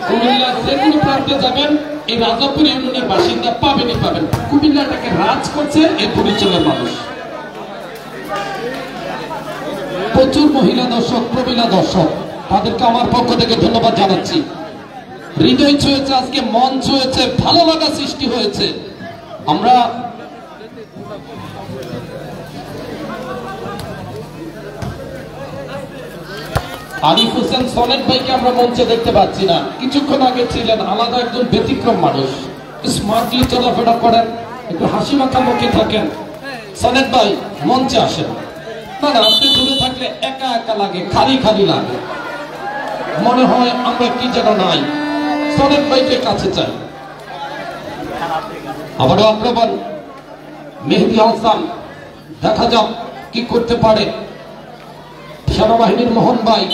কুমিল্লা যে কোনো প্রান্তে যাবেন, এই রাজাপুর ইউনিয়নের বাসিন্দা পাবেনই পাবেন। কুমিল্লাটাকে রাজ করছে এই পরিচয়ের মানুষ। প্রচুর মহিলা দর্শক, প্রবীণা দর্শক, তাদেরকে আমার পক্ষ থেকে ধন্যবাদ জানাচ্ছি। হৃদয় ছুঁয়েছে, আজকে মন ছুঁয়েছে, ভালো লাগা সৃষ্টি হয়েছে। আমরা আরিফ হোসেন সনেট ভাইকে আমরা মঞ্চে দেখতে পাচ্ছি না। কিছুক্ষণ আগে ছিলেন, আলাদা একজন ব্যতিক্রম মানুষ, স্মার্টলি চলাফেরা করেন, একটু হাসি মাখা মুখে থাকেন। সনেট ভাই মঞ্চে আসেন। না না, আপনি দূরে থাকলে একা একা লাগে, খালি খালি লাগে, মনে হয় আমরা কি যেন নাই। সনেট ভাইকে কাছে চাই। আবারও আক্রমণ, মেহেদী হাসান, দেখা যাক কি করতে পারে সেনাবাহিনীর মোহন ভাই।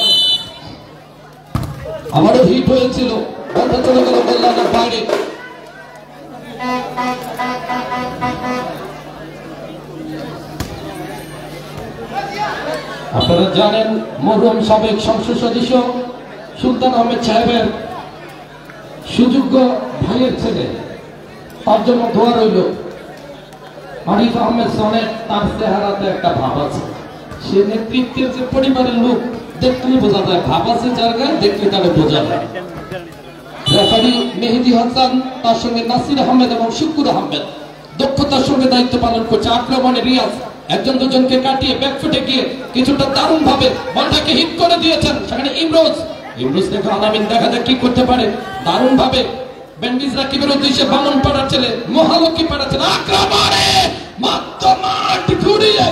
আমারও হিট হয়েছিল, বলটা চলে গেল কল্যাণের বাইরে। আপনারা জানেন, মরহুম সাবেক সংসদ সদস্য সুলতান আহমেদ সাহেবের সুযোগ্য ভাইয়ের ছেলে, তার জন্য দোয়া রইল। আরিফ আহমেদ সনেট, তার চেহারাতে একটা ভাব আছে। সে নেতৃত্বের যে পরিবারের লোক, দেখলে বোঝা যায়, ভাব আছে যার গায়ে, দেখলে তারা বোঝা যায়। রেফারি মেহেদী হাসান, তার সঙ্গে নাসির আহমেদ এবং শুকুর আহমেদ দক্ষতার সঙ্গে দায়িত্ব পালন করছে। আক্রমণে রিয়াজ একজন দুজনকে কাটিয়ে ব্যাকফুটে গিয়ে কিছুটা দারুণ ভাবে বলটাকে হিট করে দিয়েছেন। সেখানে ইমরোজ দেখো আলামিন, দেখা যাক কি করতে পারে। দারুণ ভাবে ব্যান্ডিজ রাকিবের উদ্দেশ্যে বামন পাড়ার ছেলে, মহালক্ষ্মী পাড়ার ছেলে, আক্রমণে মাত্র মাটি ঘুরিয়ে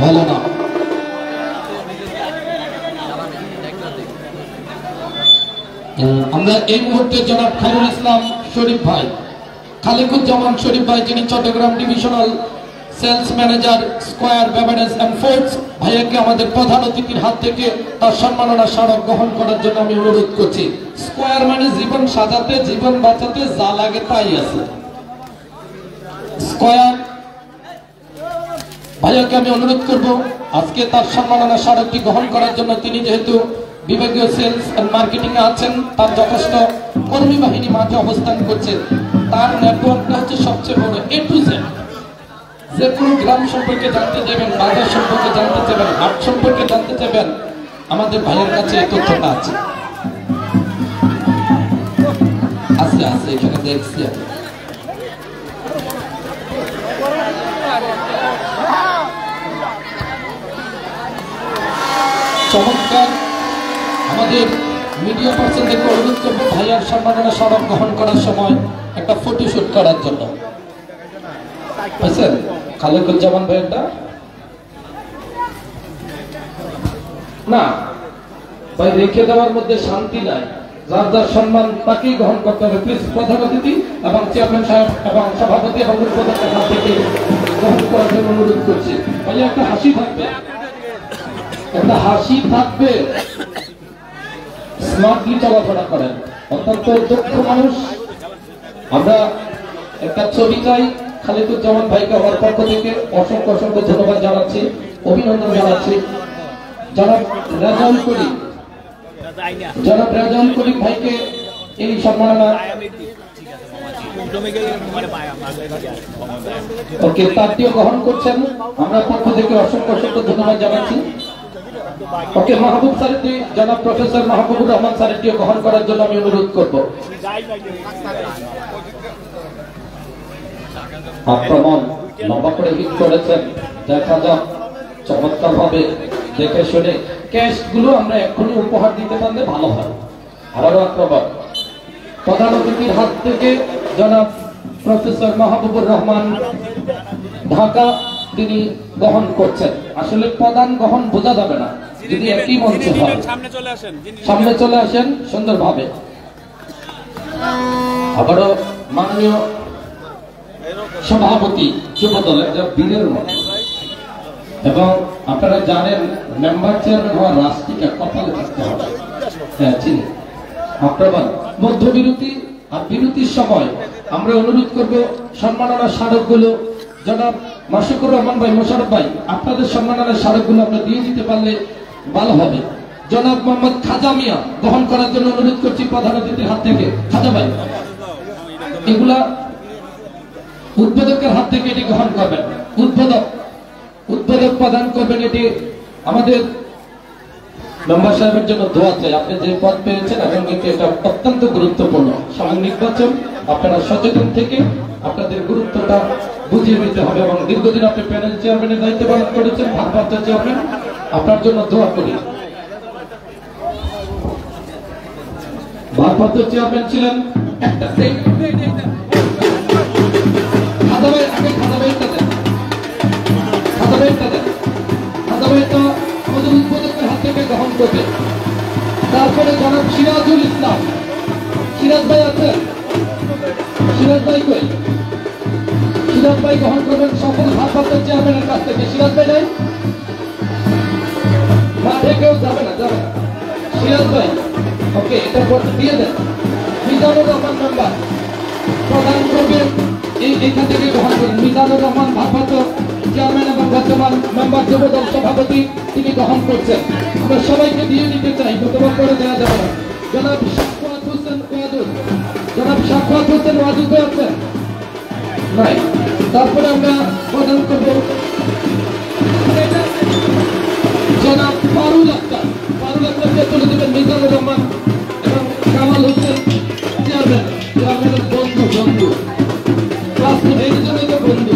হলো না। আমরা এই মুহূর্তে জনাব খায়রুল ইসলাম শরীফ ভাই, খালিকুজ্জামান শরীফ ভাই, যিনি Chittagong divisional sales manager, Square beverage and foods, ভাইয়াকে আমাদের প্রধান অতিথির হাত থেকে তার সম্মাননা স্মারক গ্রহণ করার জন্য আমি অনুরোধ করছি। স্কয়ার মানে জীবন সাজাতে, জীবন বাঁচাতে যা লাগে তাই আছে। স্কয়ার ভাইয়াকে আমি অনুরোধ করব আজকে তার সম্মাননা স্মারকটি গ্রহণ করার জন্য। তিনি যেহেতু বিভাগীয় সেলস এন্ড মার্কেটিং এ আছেন, তার যথেষ্ট কর্মী বাহিনী মাঠে অবস্থান করছে, তার নেটওয়ার্কটা হচ্ছে সবচেয়ে বড়। এ টু জেড যে কোনো গ্রাম সম্পর্কে জানতে চাইবেন, বাজার সম্পর্কে জানতে চাইবেন, হাট সম্পর্কে জানতে চাইবেন, আমাদের ভাইয়ের কাছে এই তথ্যটা আছে। আস্তে আস্তে এখানে দেখছি চমৎকার। আমাদের মিডিয়া পার্সনদেরকে অনুরোধ করবো ভাইয়ার সম্মাননা স্মারক গ্রহণ করার সময় একটা ফটোশুট করার জন্য। বুঝছেন, খালিকুজ্জামান ভাইয়েরটা না ভাই, রেখে দেওয়ার মধ্যে শান্তি নাই। যার যার সম্মান তাকেই গ্রহণ করতে হবে। প্লিজ প্রধান অতিথি এবং চেয়ারম্যান সাহেব এবং সভাপতি এবং উপদেষ্টার কাছ থেকে গ্রহণ করার জন্য অনুরোধ করছি। ভাই একটা হাসি থাকবে, একটা হাসি থাকবে। স্মার্টলি চলাফেরা করেন, অত্যন্ত দক্ষ মানুষ। আমরা একটা ছবি চাই। খালিকুজ্জামান ভাইকে আমার পক্ষ থেকে অসংখ্য অসংখ্য ধন্যবাদ জানাচ্ছি, অভিনন্দন জানাচ্ছি। জনাব রেজাউল করিম ভাইকে এই সম্মাননা তারটিও গ্রহণ করছেন। আমরা পক্ষ থেকে অসংখ্য অসংখ্য ধন্যবাদ জানাচ্ছি। ওকে, মাহবুব স্যারটি, জনাব প্রফেসর মাহবুবুর রহমান স্যারটিও গ্রহণ করার জন্য আমি অনুরোধ করব। আক্রমণ লম্বা করে হিট করেছেন, দেখা যাক চমৎকার ভাবে দেখে শুনে ক্যাচ গুলো আমরা এখনই উপহার দিতে পারলে ভালো হয়। আবারও আক্রমণ প্রধান অতিথির হাত থেকে জনাব প্রফেসর মাহবুবুর রহমান ঢাকা তিনি গ্রহণ করছেন। আসলে প্রধান গ্রহণ বোঝা যাবে না যদি একই মঞ্চে হয়। সামনে চলে আসেন সুন্দরভাবে। আবারও মাননীয় সভাপতি যুব দলের বীরের মতো, এবং আপনারা জানেন মেম্বার চেয়ারম্যান হওয়ার রাষ্ট্রীয় কপালে থাকতে হবে। হ্যাঁ চিনি। আক্রমণ মধ্যবিরতি আর বিরতির সময় আমরা অনুরোধ করব সম্মাননা স্মারকগুলো জনাব মাশরুকুর রহমান ভাই, মোশাররফ ভাই, আপনাদের সম্মাননা স্মারকগুলো আমরা দিয়ে দিতে পারলে ভালো হবে। জনাব মোহাম্মদ খাজা মিয়া গ্রহণ করার জন্য অনুরোধ করছি প্রধান অতিথির হাত থেকে। খাজা ভাই এগুলা উদ্বোধকের হাত থেকে এটি গ্রহণ করবেন। উদ্বোধক প্রদান করবেন। এটি আমাদের মেম্বার সাহেবের জন্য দোয়া চাই। আপনি যে পদ পেয়েছেন এখন কিন্তু এটা অত্যন্ত গুরুত্বপূর্ণ। সামনে নির্বাচন, আপনারা সচেতন থেকে আপনাদের গুরুত্বটা বুঝিয়ে নিতে হবে। এবং দীর্ঘদিন আপনি প্যানেল চেয়ারম্যানের দায়িত্ব পালন করেছেন, ভারপ্রাপ্ত চেয়ারম্যান, আপনার জন্য দোয়া করি। ভারপ্রাপ্ত চেয়ারম্যান ছিলেন একটা আমাদের উদ্বোধকের হাত থেকে গ্রহণ করবে। তারপরে জনাব সিরাজুল ইসলাম, সিরাজ ভাই আছেন? সিরাজ ভাই কই? সিরাজ ভাই গ্রহণ করবেন সকল ভারপ্রাপ্ত চেয়ারম্যানের কাছ থেকে। সিরাজ ভাই নাই? মাঠে কেউ যাবে না, যাবে না। সিরাজ ভাই ওকে, এটা দিয়ে দেন। মিজানুর রহমান মেম্বার প্রদান করবেন, এখান থেকে গ্রহণ করবেন। মিজানুর রহমান ভারপ্রাপ্ত চেয়ারম্যান এবং বর্তমান মেম্বার যুবদল সভাপতি তিনি গ্রহণ করছেন। আমরা সবাইকে দিয়ে নিতে চাই, বক্তব্য করে দেওয়া যাবে না। জনাব সাখাওয়াত হোসেন ওয়াদুদ, জনাব সাখাওয়াত হোসেন ওয়াদুদ আছেন? নাই। তারপরে আমরা প্রদান করব জনাব ফারুল আক্তার। ফারুল আক্তারকে তুলে দেবেন মিজানুর রহমান এবং কামাল হোসেন চেয়ারম্যান, চেয়ারম্যানের বন্ধু বন্ধু ক্লাস জন্যই তো বন্ধু।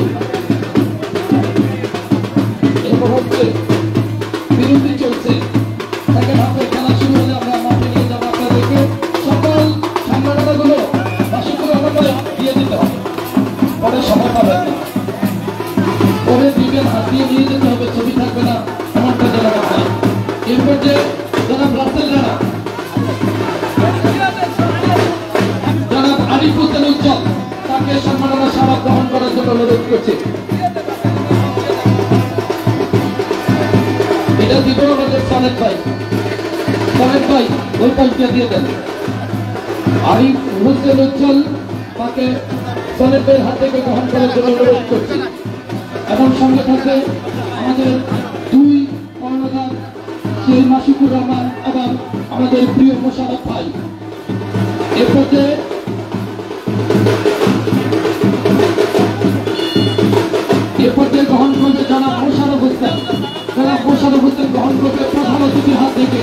বিরতি চলছে, সেকেন্ড হাফে খেলা শুরু হলে আমরা মাঠে নিয়ে যাবো আপনাদেরকে। সকল সম্মাননাগুলো মাশরুকুর রহমান ভাই দিয়ে দিতে হবে, পরে সময় পাবেন না, পরে দিবেন, হাত দিয়ে নিয়ে যেতে হবে, ছবি থাকবে না এমনটা জানা কথা। এরপর যে জনাব রাসেল রানা, জনাব আরিফ হোসেন উজ্জ্বল, তাকে সম্মাননা স্মারক গ্রহণ করার জন্য অনুরোধ করছে। এটা দিব আমাদের সালেক ভাই। সালেক ভাই ওই পাশটা দিয়ে দেন। আরিফ হোসেন উজ্জ্বল তাকে সালেক ভাইয়ের হাত থেকে গ্রহণ করার জন্য অনুরোধ করছি। এবং সঙ্গে থাকবে আমাদের দুই কর্ণধার সেই মাশরুকুর রহমান এবং আমাদের প্রিয় মোশাররফ ভাই। এ পর্যায়ে গ্রহণ করবে জনাব মোশাররফ হোসেন। জনাব মোশাররফ হোসেন গ্রহণ করবে প্রধান অতিথির হাত থেকে।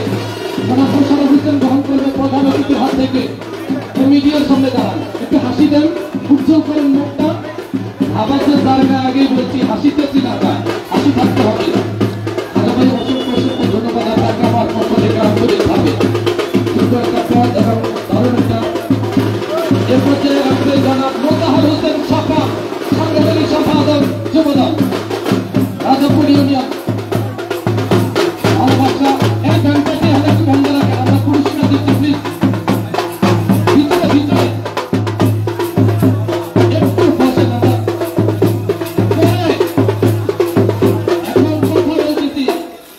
জনাব মোশাররফ হোসেন গ্রহণ করবে প্রধান অতিথির হাত থেকে। মিডিয়ার সামনে দাঁড়ান, একটু হাসি দেন, উজ্জ্বল করেন মুখটা। আবার যে জায়গা আগেই বলছি, হাসিতেছি না, হাসি থাকতে হবে। ভাই অসংখ্য অসংখ্য ধন্যবাদ আপনাকে আমার পক্ষ থেকে আন্তরিকভাবে। সুন্দর একটা পথ এবং দারুণ একটা। এর মধ্যে রাখবে জনাব মোতাহার হোসেন সাফা, সাংগঠনিক সম্পাদক যুবদল রাজাপুর ইউনিয়ন। ভালোবাসা এক ঘন্টাতে হাতে বন্ধ রাখেন, আমরা পুরস্কার দিচ্ছি প্লিজ। ভিতরে ভিতরে একটু বসেন। আমরা এখন প্রধান অতিথি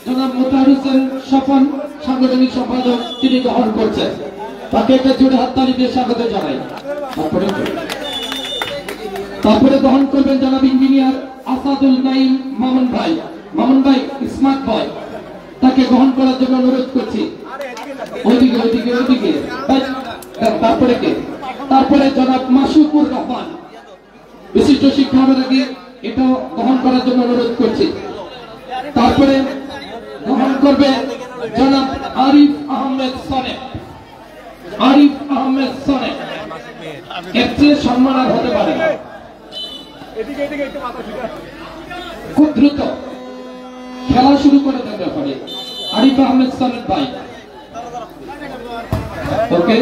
জনাব মোতাহার হোসেন স্বপন, সাংগঠনিক সম্পাদক, তিনি গ্রহণ করছেন। তাকে একটা জোরে হাততালি দিয়ে স্বাগত জানাই। তারপরে গ্রহণ করবেন জনাব ইঞ্জিনিয়ার আসাদুল নাইম মামুন ভাই। মামুন ভাই স্মার্ট বয়, তাকে গ্রহণ করার জন্য অনুরোধ করছি। ওইদিকে ওইদিকে ওইদিকে। তারপরে কে? তারপরে জনাব মাশরুকুর রহমান, বিশিষ্ট শিক্ষাবিদ, এটাও গ্রহণ করার জন্য অনুরোধ করছি। তারপরে গ্রহণ করবে জনাব আরিফ আহমেদ সনে। আরিফ আহমেদ সনে, এর চেয়ে সম্মান আর হতে পারে না। খুব দ্রুত খেলা শুরু করে দেন ব্যাপারে আরিফ আহমেদ সালেম ভাই। ওকে,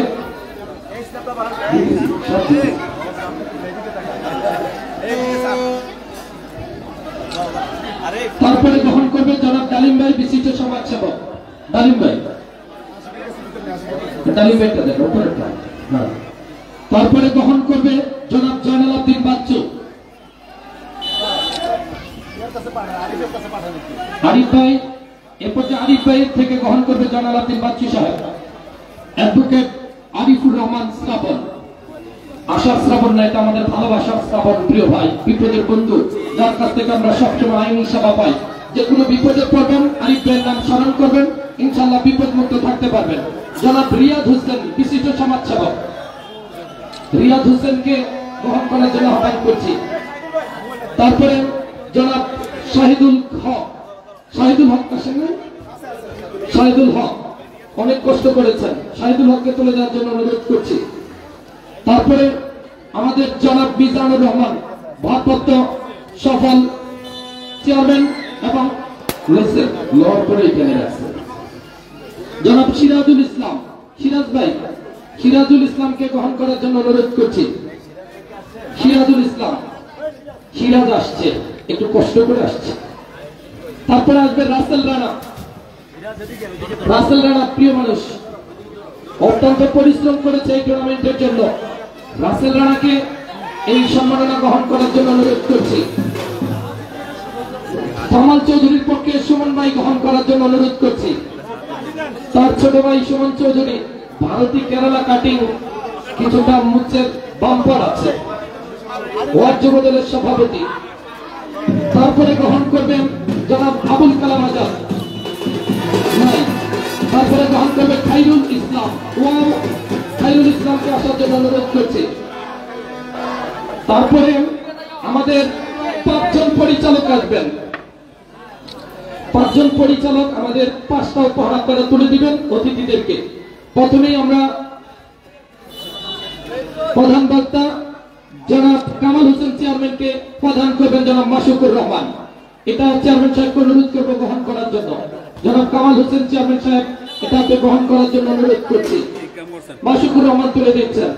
তারপরে গ্রহণ করবে জনাব ডালিম ভাই, বিশিষ্ট সমাজসেবক ডালিম ভাই। ডালিম ভাইটা দেন উপরেরটা। তারপরে গ্রহণ করবে জনাব জয়নাল আব্দিন বাচ্চু। আরিফ ভাই, এরপর যে আরিফ ভাই থেকে গ্রহণ করবে জয়নাল আব্দিন বাচ্চু সাহেব। অ্যাডভোকেট আরিফুর রহমান শ্রাবণ। আশার শ্রাবণ না, এটা আমাদের ভালোবাসার শ্রাবণ, প্রিয় ভাই, বিপদের বন্ধু, যার কাছ থেকে আমরা সবসময় আইনি সেবা পাই। যে কোনো বিপদে পড়বেন আরিফ ভাইয়ের নাম স্মরণ করবেন, ইনশাল্লাহ বিপদ মুক্ত থাকতে পারবেন। জনাব রিয়াদ হোসেন, বিশিষ্ট সমাজসেবক, রিয়াদ হোসেনকে গ্রহণ করার জন্য আহ্বান করছি। তারপরে জনাব শাহিদুল হক, শাহিদুল হক শাহিদুল হক অনেক কষ্ট করেছেন, শাহিদুল হককে তুলে দেওয়ার জন্য অনুরোধ করছি। তারপরে আমাদের জনাব মিজানুর রহমান, ভারপ্রাপ্ত সফল চেয়ারম্যান এবং জনাব সিরাজুল ইসলাম, সিরাজ ভাই, সিরাজুল ইসলামকে গ্রহণ করার জন্য অনুরোধ করছি। সিরাজুল ইসলাম, সিরাজ আসছে, একটু কষ্ট করে আসছে। তারপরে আসবে রাসেল রানা। রাসেল রানা প্রিয় মানুষ, অত্যন্ত পরিশ্রম করেছে এই টুর্নামেন্টের জন্য। রাসেল রানাকে এই সম্মাননা গ্রহণ করার জন্য অনুরোধ করছি। কামাল চৌধুরীর পক্ষে সুমন ভাই গ্রহণ করার জন্য অনুরোধ করছি। তার ছোট ভাই সুমন চৌধুরী, ভারতী কেরালা কাটিং, কিছুটা মুচের বাম্পার আছে, ওয়ার্ড যুব দলের সভাপতি। তারপরে গ্রহণ করবেন জনাব আবুল কালাম আজাদ। তারপরে গ্রহণ করবে খাইরুল ইসলাম, খাইরুল ইসলামকে আসার জন্য অনুরোধ করছি। তারপরে আমাদের 5 জন পরিচালক আসবেন। 5 জন পরিচালক আমাদের 5টা উপহার আপনারা তুলে দিবেন অতিথিদেরকে। প্রথমেই আমরা প্রধান বক্তা জনাব কামাল হোসেন চেয়ারম্যানকে প্রদান করবেন জনাব মাসুকুর রহমান। এটা চেয়ারম্যান সাহেবকে অনুরোধ করবো গ্রহণ করার জন্য। জনাব কামাল হোসেন চেয়ারম্যান সাহেব এটাকে গ্রহণ করার জন্য অনুরোধ করছি। মাসুকুর রহমান তুলে দিচ্ছেন।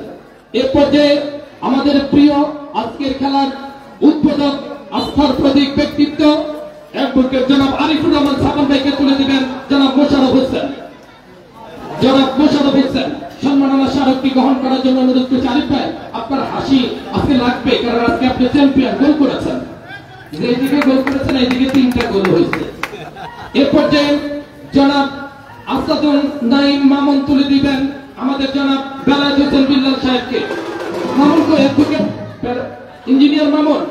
এরপর যে আমাদের প্রিয় আজকের খেলার উদ্বোধক, আস্থার প্রতীক ব্যক্তিত্ব অ্যাডভোকেট জনাব আরিফুর রহমান সাবন ভাইকে তুলে দিবেন জনাব মোশাররফ হোসেন। জনাব মোশাররফ হোসেন সম্মাননা স্মারকটি গ্রহণ করার জন্য অনুরোধ করছি। আরিফ ভাই, আপনার হাসি আজকে লাগবে, কারণ আজকে আপনি চ্যাম্পিয়ন, গোল করেছেন। যেদিকে গোল করেছেন এইদিকে 3টা গোল হয়েছে। এরপর যে জনাব আসাদুল নাইম মামুন তুলে দিবেন আমাদের জনাব বেলায়েত হোসেন বিল্লাল সাহেবকে। মামুন কো advocate engineer Mamun,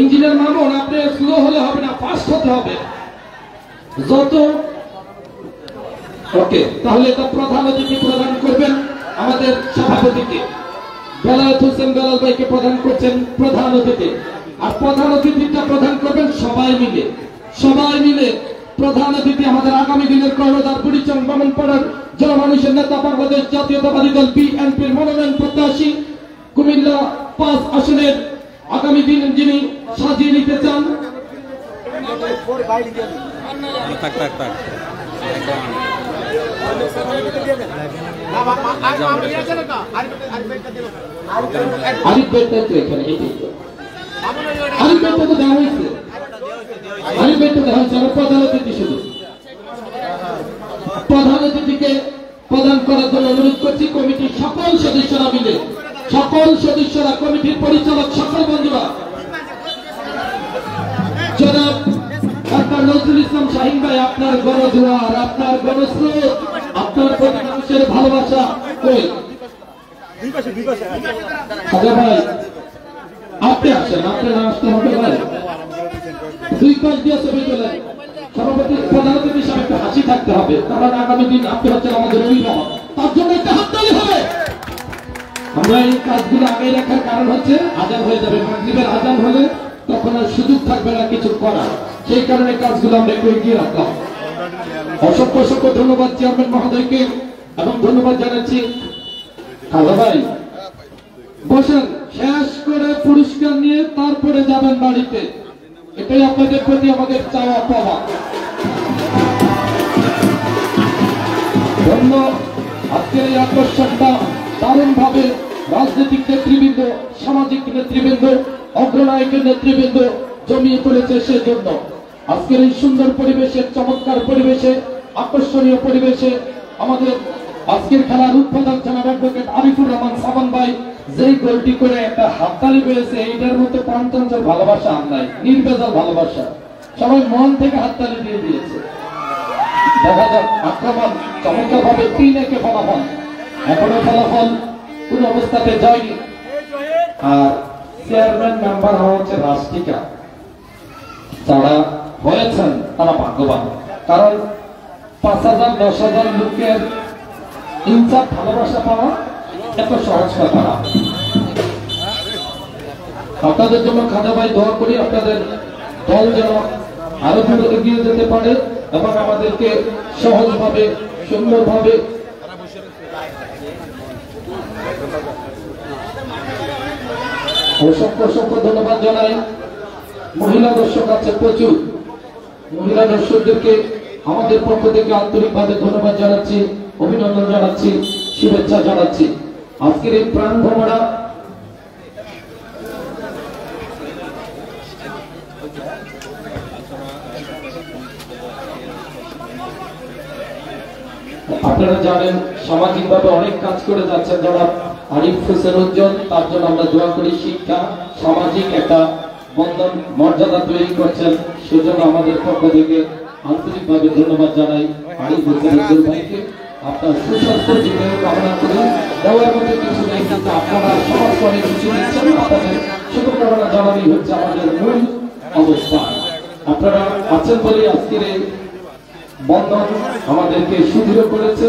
engineer Mamun, আপনি স্লো হলে হবে না, ফাস্ট হতে হবে যত। ওকে, তাহলে এটা প্রধান অতিথি প্রদান করবেন আমাদের সভাপতিকে। বেলায়েত হোসেন বেলাল ভাইকে প্রদান করছেন প্রধান অতিথি। আর প্রধান অতিথিটা প্রদান করবেন সবাই মিলে, সবাই মিলে। প্রধান অতিথি আমাদের আগামী দিনের কর্ণধার, পরিচয় বামনপাড়ার জনমানুষের নেতা, বাংলাদেশ জাতীয়তাবাদী দল বিএনপির মনোনয়ন প্রত্যাশী, কুমিল্লা 5 আসনের আগামী দিন যিনি সাজিয়ে নিতে চান। আরিফ ভাইটা তো এখানে, আরিফ ভাইটা তো দেওয়া হয়েছে, আরিফ ভাইটা দেওয়া হয়েছে। আমার প্রধান অতিথি, শুধু প্রধান অতিথিকে প্রদান করার জন্য অনুরোধ করছি। কমিটির সকল সদস্যরা মিলে, সকল সদস্যরা, কমিটির পরিচালক, সকল বন্ধুরা, জনাব ডাক্তার নজরুল ইসলাম শাহিন ভাই, আপনার গণজোয়ার, আপনার গণস্রোত, আপনার প্রতি মানুষের ভালোবাসা। ভাই আপনি আসেন, আপনি না আসতে হবে ভাই, 2 পাশ দিয়ে ছবি তোলেন। সভাপতি প্রধান অতিথি সাহেব হাসি থাকতে হবে, কারণ আগামী দিন আপনি হচ্ছেন আমাদের অভিভাবক, তার জন্য একটা হাততালি হবে। আমরা এই কাজগুলো আগে রাখার কারণ হচ্ছে আজান হয়ে যাবে, মাগরিবের আজান হলে তখন আর সুযোগ থাকবে না কিছু করার, সেই কারণে কাজগুলো আমরা একটু এগিয়ে রাখলাম। অসংখ্য অসংখ্য ধন্যবাদ চেয়ারম্যান মহোদয়কে, এবং ধন্যবাদ জানাচ্ছি। ভাই বসেন, শেষ করে পুরস্কার নিয়ে তারপরে যাবেন বাড়িতে। এটাই আপনাদের প্রতি আমাদের চাওয়া পাওয়া। ধন্য আজকের এই আকর্ষণটা দারুণভাবে রাজনৈতিক নেতৃবৃন্দ, সামাজিক নেতৃবৃন্দ, অগ্রনায়কের নেতৃবৃন্দ জমিয়ে তুলেছে। সেজন্য আজকের এই সুন্দর পরিবেশে, চমৎকার পরিবেশে, আকর্ষণীয় পরিবেশে আমাদের আজকের খেলার উদ্বোধক জনাব অ্যাডভোকেট আরিফুর রহমান সাবান ভাই যেই গোলটি করে একটা হাততালি পেয়েছে, এইটার মধ্যে প্রাণচঞ্চল ভালোবাসা আর নাই, নির্বেজাল ভালোবাসা। সবাই মন থেকে হাততালি দিয়ে দিয়েছে। দেখা যাক আক্রমণ চমৎকার ভাবে 3-1 ফলাফল। এখনো ফলাফল কোন অবস্থাতে যায়নি। আর চেয়ারম্যান মেম্বার হওয়া হচ্ছে রাষ্ট্রিকা, যারা হয়েছেন তারা ভাগ্যবান। কারণ 5,000-10,000 লোকের ইনসাফ ভালোবাসা পাওয়া এত সহজ কথা না। আপনাদের জন্য খাজা ভাই দোয়া করি, আপনাদের দল যেন আরো দূরে এগিয়ে যেতে পারে এবং আমাদেরকে সহজভাবে, সুন্দরভাবে অসংখ্য অসংখ্য ধন্যবাদ জানাই। মহিলা দর্শক আছে প্রচুর, মহিলা দর্শকদেরকে আমাদের পক্ষ থেকে আন্তরিকভাবে ধন্যবাদ জানাচ্ছি, অভিনন্দন জানাচ্ছি, শুভেচ্ছা জানাচ্ছি। আজকের এই প্রাণ ভ্রমণা আপনারা জানেন সামাজিকভাবে অনেক কাজ করে যাচ্ছেন যারা আরিফ হোসেন উজ্জ্বল, তার জন্য আমরা দোয়া করি। শিক্ষা, সামাজিক একটা বন্ধন, মর্যাদা তৈরি করছেন, সেজন্য আমাদের পক্ষ থেকে আন্তরিকভাবে ধন্যবাদ জানাই আরিফ হোসেন উজ্জ্বল ভাইকে। আপনার সুস্বাস্থ্য জীবনের কামনা করি। দেওয়ার মধ্যে কিছু নেই, কিন্তু আপনারা সমাজ করে কিছু দিচ্ছেন, আপনাদের শুভকামনা জানাই হচ্ছে আমাদের মূল অবস্থান। আপনারা আছেন বলে আজকের এই বন্ধন আমাদেরকে সুদৃঢ় করেছে,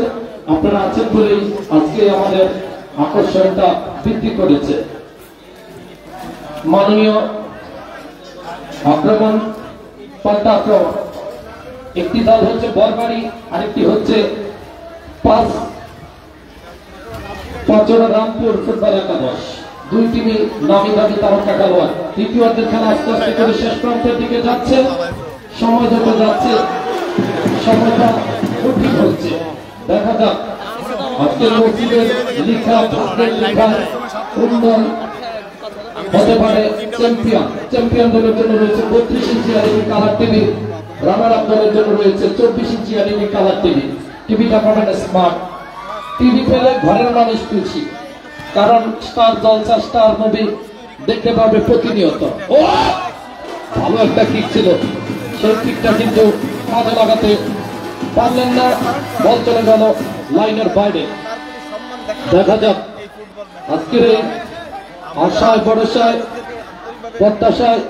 আপনারা আছেন বলেই আজকে আমাদের আকর্ষণটা বৃদ্ধি করেছে। মাননীয় আক্রমণ, পাল্টা আক্রমণ, একটি দল হচ্ছে বরবাড়ি, আরেকটি হচ্ছে পাঁচড়া রামপুর ফুটবল একাদশ। দুই টিমই নামি দামি তারকা খেলোয়াড়। তৃতীয়ার্ধের খেলা আস্তে আস্তে করে শেষ প্রান্তের দিকে যাচ্ছে, সময় যত যাচ্ছে সময়টা কঠিন হচ্ছে। দেখা যাক আজকের মসজিদের লিখা, ভাগ্যের লেখা উন্নয়ন হতে পারে চ্যাম্পিয়ন। চ্যাম্পিয়ন দলের জন্য রয়েছে 32 inch LED colour TV, runner up দলের জন্য রয়েছে 24 ইঞ্চি এলইডি কালার টিভি। টিভিটা পাবেন স্মার্ট টিভি, পেলে ঘরের মানুষ খুশি, কারণ স্টার জলসা, স্টার মুভি দেখতে পাবে প্রতিনিয়ত। ও ভালো একটা কিক ছিল, সেই কিকটা কিন্তু কাজে লাগাতে পারলেন না, বল চলে গেল লাইনের বাইরে। দেখা যাক আজকের এই আশায়, ভরসায়, প্রত্যাশায়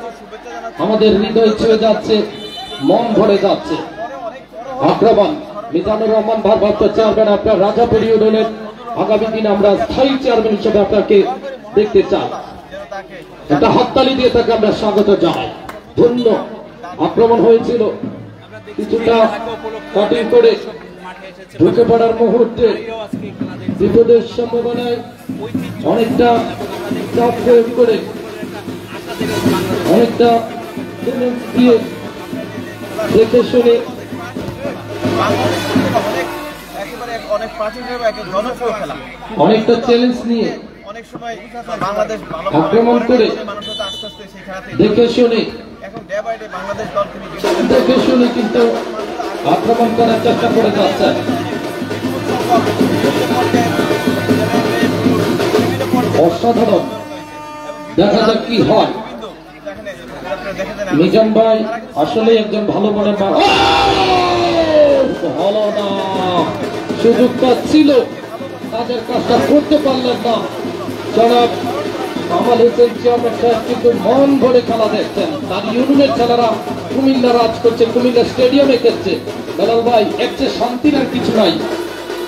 আমাদের হৃদয় ছুঁয়ে যাচ্ছে, মন ভরে যাচ্ছে। আক্রমণ মিজানুর রহমান ভারপ্রাপ্ত চেয়ারম্যান, আপনার রাজাপুর ইউনিয়নের আগামী দিন আমরা স্থায়ী চেয়ারম্যান হিসেবে আপনাকে দেখতে চাই। একটা হাততালি দিয়ে তাকে আমরা স্বাগত জানাই। ধন্য আক্রমণ হয়েছিল, কিছুটা কাটিং করে ঢুকে পড়ার মুহূর্তে বিপদের সম্ভাবনায় অনেকটা চাপ প্রয়োগ করে, অনেকটা দিয়ে দেখে শুনে অনেকটা চ্যালেঞ্জ নিয়ে আক্রমণ করে দেখে শুনে কিন্তু আক্রমণ করার চেষ্টা করে যাচ্ছে। অসাধারণ, দেখা যাক কি হয়। মিজান ভাই আসলে একজন ভালো মনের মানুষ। হলো না, সুযোগটা ছিল, তাদের কাজটা করতে পারলেন না। জনাব কামাল হোসেন চেয়ারম্যান সাহেব কিন্তু মন ভরে খেলা দেখছেন, তার ইউনিয়নের ছেলেরা কুমিল্লা রাজ করছে, কুমিল্লা স্টেডিয়ামে খেলছে। বেলাল ভাই, এর চেয়ে শান্তির আর কিছু নাই।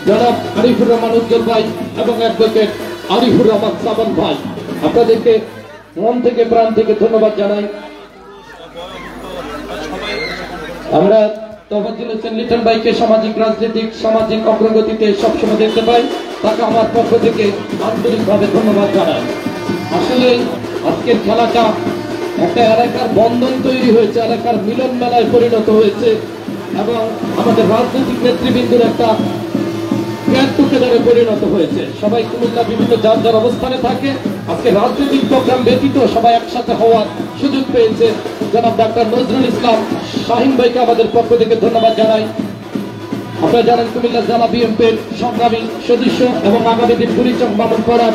জনাব আরিফুর রহমান উজ্জ্বল ভাই এবং অ্যাডভোকেট আরিফুর রহমান সাবান ভাই, আপনাদেরকে মন থেকে, প্রাণ থেকে ধন্যবাদ জানাই। আমরা তফাজ্জল হোসেন লিটন ভাইকে সামাজিক, রাজনৈতিক, সামাজিক অগ্রগতিতে সবসময় দেখতে পাই, তাকে আমার পক্ষ থেকে আন্তরিকভাবে ধন্যবাদ জানাই। আসলে আজকের খেলাটা একটা এলাকার বন্ধন তৈরি হয়েছে, এলাকার মিলন মেলায় পরিণত হয়েছে এবং আমাদের রাজনৈতিক নেতৃবৃন্দের একটা গেট টুগেদারে পরিণত হয়েছে। সবাই কুমিল্লা বিভিন্ন যার যার অবস্থানে থাকে, আজকে রাজনৈতিক প্রোগ্রাম ব্যতীত সবাই একসাথে হওয়ার সুযোগ পেয়েছে। জনাব ডাক্তার নজরুল ইসলাম শাহিন ভাইকে আমাদের পক্ষ থেকে ধন্যবাদ জানাই। আপনারা জানেন কুমিল্লা জেলা বিএনপির সংগ্রামী সদস্য এবং আগামী দিন বুড়িচং বামনপাড়া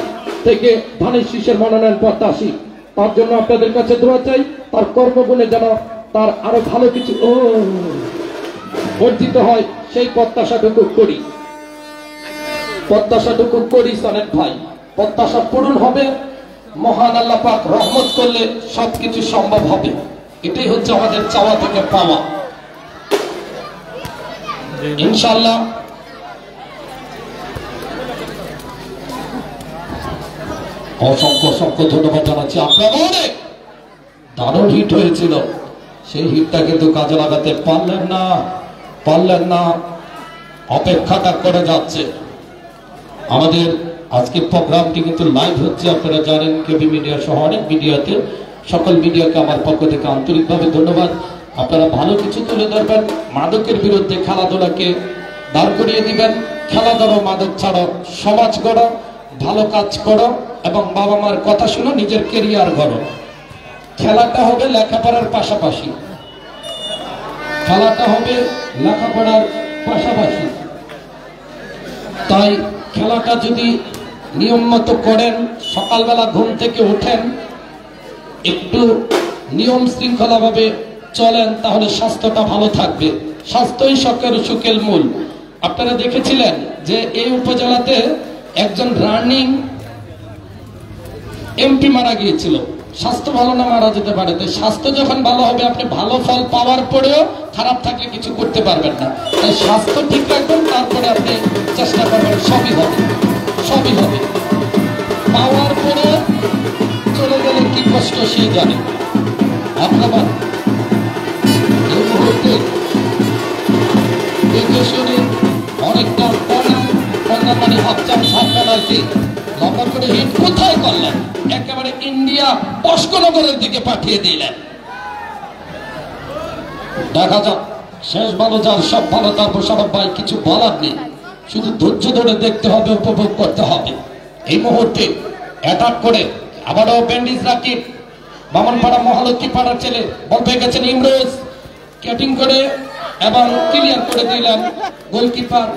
থেকে ধানের শীষের মনোনয়ন প্রত্যাশী। তার জন্য আপনাদের কাছে দোয়া চাই, তার কর্মগুণে যেন তার আরো ভালো কিছু অর্জিত হয় সেই প্রত্যাশাটুকু করি। সনেট ভাই, প্রত্যাশা পূরণ হবে, মহান আল্লাহ পাক রহমত করলে সবকিছু সম্ভব হবে। এটাই হচ্ছে আমাদের চাওয়া থেকে পাওয়া ইনশাআল্লাহ। অসংখ্য অসংখ্য ধন্যবাদ জানাচ্ছি। আপনারা অনেক দারুণ হিট হয়েছিল, সেই হিটটা কিন্তু কাজে লাগাতে পারলেন না, অপেক্ষাটা করে যাচ্ছে। আমাদের আজকের প্রোগ্রামটি কিন্তু লাইভ হচ্ছে, আপনারা জানেন কেবি মিডিয়া সহ অনেক মিডিয়াতে। সকল মিডিয়াকে আমার পক্ষ থেকে আন্তরিকভাবে ধন্যবাদ। আপনারা ভালো কিছু তুলে ধরবেন, মাদকের বিরুদ্ধে খেলাধুলাকে দাঁড় করিয়ে দিবেন। খেলা ধরো, মাদক ছাড়ো, সমাজ গড়ো, ভালো কাজ করো এবং বাবা মার কথা শুনো, নিজের কেরিয়ার গড়ো। খেলাটা হবে লেখাপড়ার পাশাপাশি, তাই খেলাটা যদি নিয়ম মতো করেন, সকালবেলা ঘুম থেকে ওঠেন, একটু নিয়ম শৃঙ্খলা ভাবে চলেন, তাহলে স্বাস্থ্যটা ভালো থাকবে। স্বাস্থ্যই সকল সুখের মূল। আপনারা দেখেছিলেন যে এই উপজেলাতে একজন রানিং এমপি মারা গিয়েছিল। স্বাস্থ্য ভালো না মারা যেতে পারে, তাই স্বাস্থ্য যখন ভালো হবে, আপনি ভালো ফল পাওয়ার পরেও খারাপ থাকলে কিছু করতে পারবেন না। তাই স্বাস্থ্য ঠিক রাখবেন, তারপরে আপনি চেষ্টা করবেন, সবই হবে। পাওয়ার পরে চলে গেলে কি কষ্ট সে জানে। আপনারা এই মুহূর্তে দেখে শুনে অনেকটা কন্যা মানে হাফচান ছাড়বেন আর কি, লম্বা করে হিট কোথায় করলেন, একেবারে ইন্ডিয়া অস্কনগরের দিকে পাঠিয়ে দিলেন। দেখা যাক, শেষ ভালো যার সব ভালো, তারপর সব ভাই কিছু বলার নেই, শুধু ধৈর্য ধরে দেখতে হবে, উপভোগ করতে হবে। এই মুহূর্তে অ্যাটাক করে আবারও ব্যান্ডিজ রাকিব, বামনপাড়া মহালক্ষী পাড়ার ছেলে, বল পেয়ে গেছেন ইমরোজ, ক্যাটিং করে এবং ক্লিয়ার করে দিলেন গোলকিপার।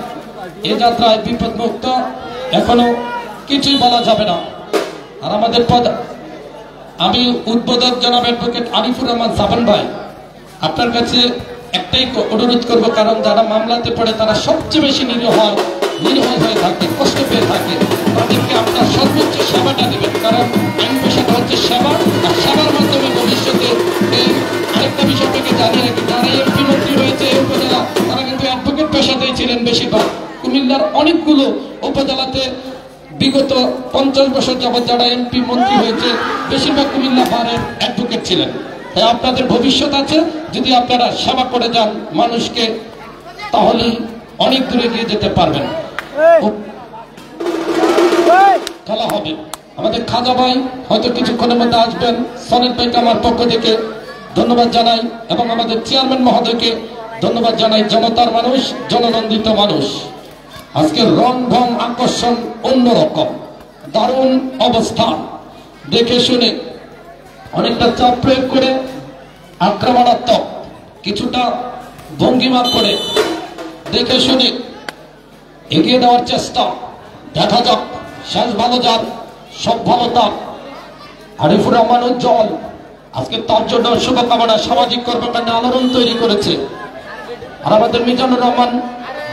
এ যাত্রায় বিপদ মুক্ত, এখনো কিছুই বলা যাবে না। আর আমাদের আমি উদ্বোধক জনাব অ্যাডভোকেট আরিফুর রহমান সাবান ভাই, আপনার কাছে একটাই অনুরোধ করব, কারণ যারা মামলাতে পড়ে তারা সবচেয়ে বেশি নিরীহ হয়ে থাকে, কষ্ট পেয়ে থাকে, তাদেরকে আপনার সর্বোচ্চ সেবাটা দেবেন। কারণ আইন পেশাটা হচ্ছে সেবা, আর সেবার মাধ্যমে ভবিষ্যতে এই আরেকটা বিষয় থেকে জানিয়ে রাখি, যারা এমপি মন্ত্রী হয়েছে এই উপজেলা, তারা কিন্তু অ্যাডভোকেট পেশাতেই ছিলেন বেশিরভাগ। কুমিল্লার অনেকগুলো উপজেলাতে বিগত 50 বছর যাবৎ যারা এমপি মন্ত্রী হয়েছে, বেশিরভাগ কুমিল্লা বারের অ্যাডভোকেট ছিলেন। তাই আপনাদের ভবিষ্যৎ আছে, যদি আপনারা সেবা করে যান মানুষকে, তাহলে অনেক দূরে গিয়ে যেতে পারবেন। খেলা হবে। আমাদের খাজা ভাই হয়তো কিছুক্ষণের মধ্যে আসবেন। সনেট ভাইকে আমার পক্ষ থেকে ধন্যবাদ জানাই এবং আমাদের চেয়ারম্যান মহোদয়কে ধন্যবাদ জানাই। জনতার মানুষ, জননন্দিত মানুষ। আজকের রং ঢং আকর্ষণ অন্যরকম, দারুণ অবস্থান। দেখে শুনে অনেকটা চাপ প্রয়োগ করে, আক্রমণাত্মক কিছুটা ভঙ্গিমা করে, দেখে শুনে এগিয়ে দেওয়ার চেষ্টা। দেখা যাক, শেষ ভালো যার সব ভালো তার। আরিফুর রহমান উজ্জ্বল, আজকে তার জন্য শুভকামনা। সামাজিক কর্মকাণ্ডে আলোড়ন তৈরি করেছে। আর আমাদের মিজানুর রহমান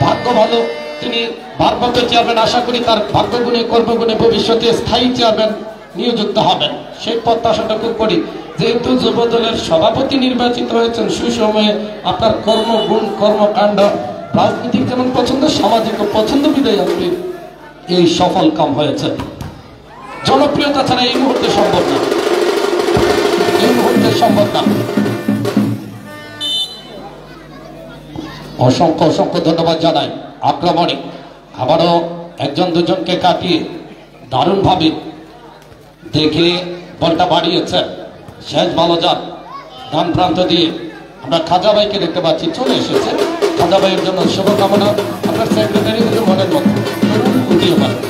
ভাগ্য ভালো, তিনি ভারপ্রাপ্ত চেয়ারম্যান। আশা করি তার ভাগ্যগুণে কর্মগুণে ভবিষ্যতে স্থায়ী চেয়ারম্যান নিয়োজিত হবেন, সেই প্রত্যাশাটুকু করি। যেহেতু যুবদলের সভাপতি নির্বাচিত হয়েছেন সুসময়ে, আপনার কর্মগুণ, কর্মকাণ্ড, রাজনীতিক যেমন পছন্দ, সামাজিক পছন্দ, বিদায় আপনি এই সফল কাম হয়েছে। জনপ্রিয়তা ছাড়া এই মুহূর্তে সম্ভব না। অসংখ্য অসংখ্য ধন্যবাদ জানাই। আক্রমণে আবারও একজন দুজনকে কাটিয়ে দারুণভাবে দেখে বলটা বাড়িয়েছেন শেষ ভালো যান ডান প্রান্ত দিয়ে আমরা খাজা ভাইকে দেখতে পাচ্ছি চলে এসেছে। খাজা ভাইয়ের জন্য শুভকামনা। আপনার সেক্রেটারি মনের মতো উঠিয়ে পারেন।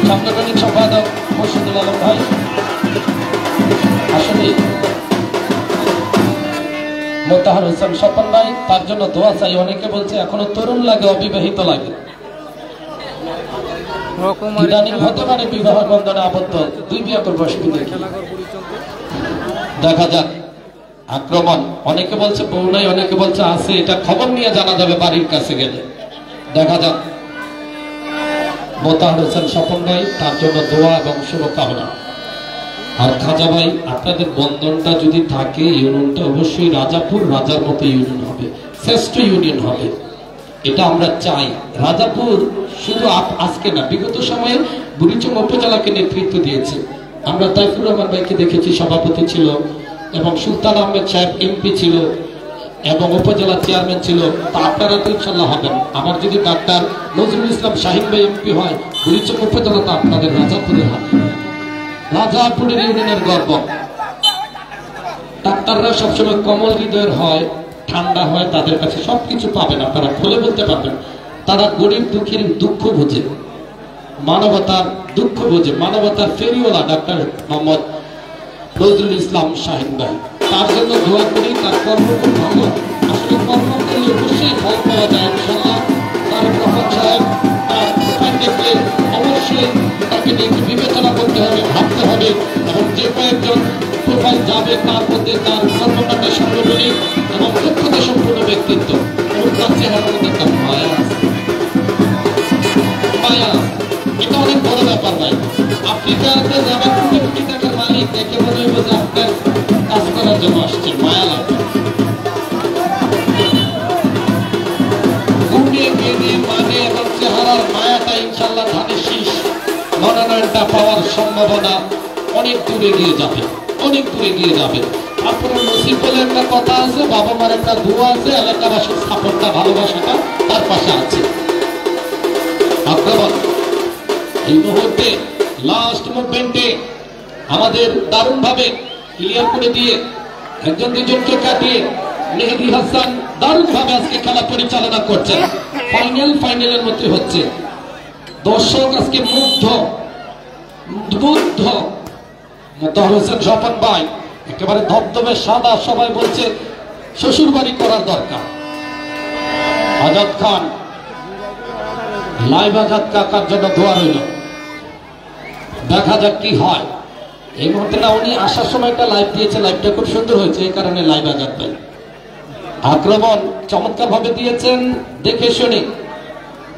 সাংগঠনিক সম্পাদক মুর্শিদুল আলম ভাই আসলে মোতাহার হোসেন স্বপন ভাই, তার জন্য দোয়া চাই। অনেকে বলছে এখনো তরুণ লাগে, অবিবাহিত লাগে। ইদানিং হতে পারে বিবাহ বন্ধনে আবদ্ধ, 2 বিয়ে করবো অসুবিধা কি? দেখা যাক আক্রমণ। অনেকে বলছে বউ নাই, অনেকে বলছে আছে। এটা খবর নিয়ে জানা যাবে বাড়ির কাছে গেলে। দেখা যাক মোতাহার হোসেন স্বপন ভাই, তার জন্য দোয়া এবং শুভকামনা। আর খাজা ভাই, আপনাদের বন্ধনটা যদি থাকে, ইউনিয়নটা অবশ্যই রাজাপুর রাজার মতো ইউনিয়ন হবে, শ্রেষ্ঠ ইউনিয়ন হবে, এটা আমরা চাই। রাজাপুর শুধু আজকে না, বিগত সময়ে বুড়িচং উপজেলাকে নেতৃত্ব দিয়েছে। আমরা তাইফুর রহমান ভাইকে দেখেছি, সভাপতি ছিল, এবং সুলতান আহমেদ সাহেব এমপি ছিল, এবং উপজেলা চেয়ারম্যান ছিল। তা আপনারা তো ইনশাল্লাহ হবেন। আমার যদি ডাক্তার নজরুল ইসলাম শাহিন ভাই এমপি হয়, বুড়িচং উপজেলা তো আপনাদের রাজাপুরের হাতে। রাজাপুরের ইউনিয়নের গর্ব। ডাক্তাররা সবসময় কোমল হৃদয়ের হয়, ঠান্ডা হয়, তাদের কাছে সবকিছু পাবেন, আপনারা খুলে বলতে পারবেন। তারা গরিব দুঃখীর দুঃখ বোঝে, মানবতার দুঃখ বোঝে, মানবতার ফেরিওয়ালা ডাক্তার মোহাম্মদ নজরুল ইসলাম শাহিন ভাই। তার জন্য দোয়া করি। তার কর্ম খুব ভালো। আসলে কর্ম করলে অবশ্যই ফল পাওয়া যায় ইনশাল্লাহ। তার রহমান সাহেব তার প্রোফাইল দেখলে অবশ্যই তাকে দেখে বিবেচনা করতে হবে, ভাবতে হবে, এবং যে কয়েকজন প্রোফাইল যাবে তার মধ্যে তার কর্মকাণ্ডে সাংগঠনিক এবং দক্ষতা সম্পূর্ণ ব্যক্তিত্ব এবং তার চেহারার মধ্যে একটা মায়া আছে। মায়া এটা অনেক বড় ব্যাপার ভাই। আফ্রিকাতে যাবে কোটি কোটি টাকার মালিক, দেখে মনে হইব যে আপনার কাজ করার জন্য আসছে, মায়া লাগবে। গুণে গেনে মানে এবং চেহারার মায়াটা ইনশাল্লাহ ধানের শীষ মনোনয়নটা পাওয়ার সম্ভাবনা অনেক দূরে গিয়ে যাবে, অনেক দূরে গিয়ে যাবে। আপনার নসিব বলে একটা কথা আছে, বাবা মার একটা দোয়া আছে, এলাকাবাসীর সাপোর্টটা ভালোবাসাটা তার পাশে আছে। আক্রমণ এই মুহূর্তে লাস্ট মুভমেন্টে আমাদের দারুণ ভাবে ক্লিয়ার করে দিয়ে একজন দুজনকে কাটিয়ে মেহেদি হাসান দারুণ ভাবে আজকে খেলা পরিচালনা করছেন। ফাইনালের মধ্যে হচ্ছে। দর্শক আজকে মুগ্ধ মোতাহার হোসেন স্বপন ভাই একেবারে ধবধবে সাদা। সবাই বলছে শ্বশুর বাড়ি করার দরকার। আজাদ খান লাইভ আজাদ কাকার জন্য দোয়া রইল। দেখা যাক কি হয়। এই মুহূর্তে না, উনি আসার সময় একটা লাইভ দিয়েছে, লাইভটা খুব সুন্দর হয়েছে, এই কারণে লাইভ আজাদ ভাই। আক্রমণ চমৎকার ভাবে দিয়েছেন, দেখে শুনি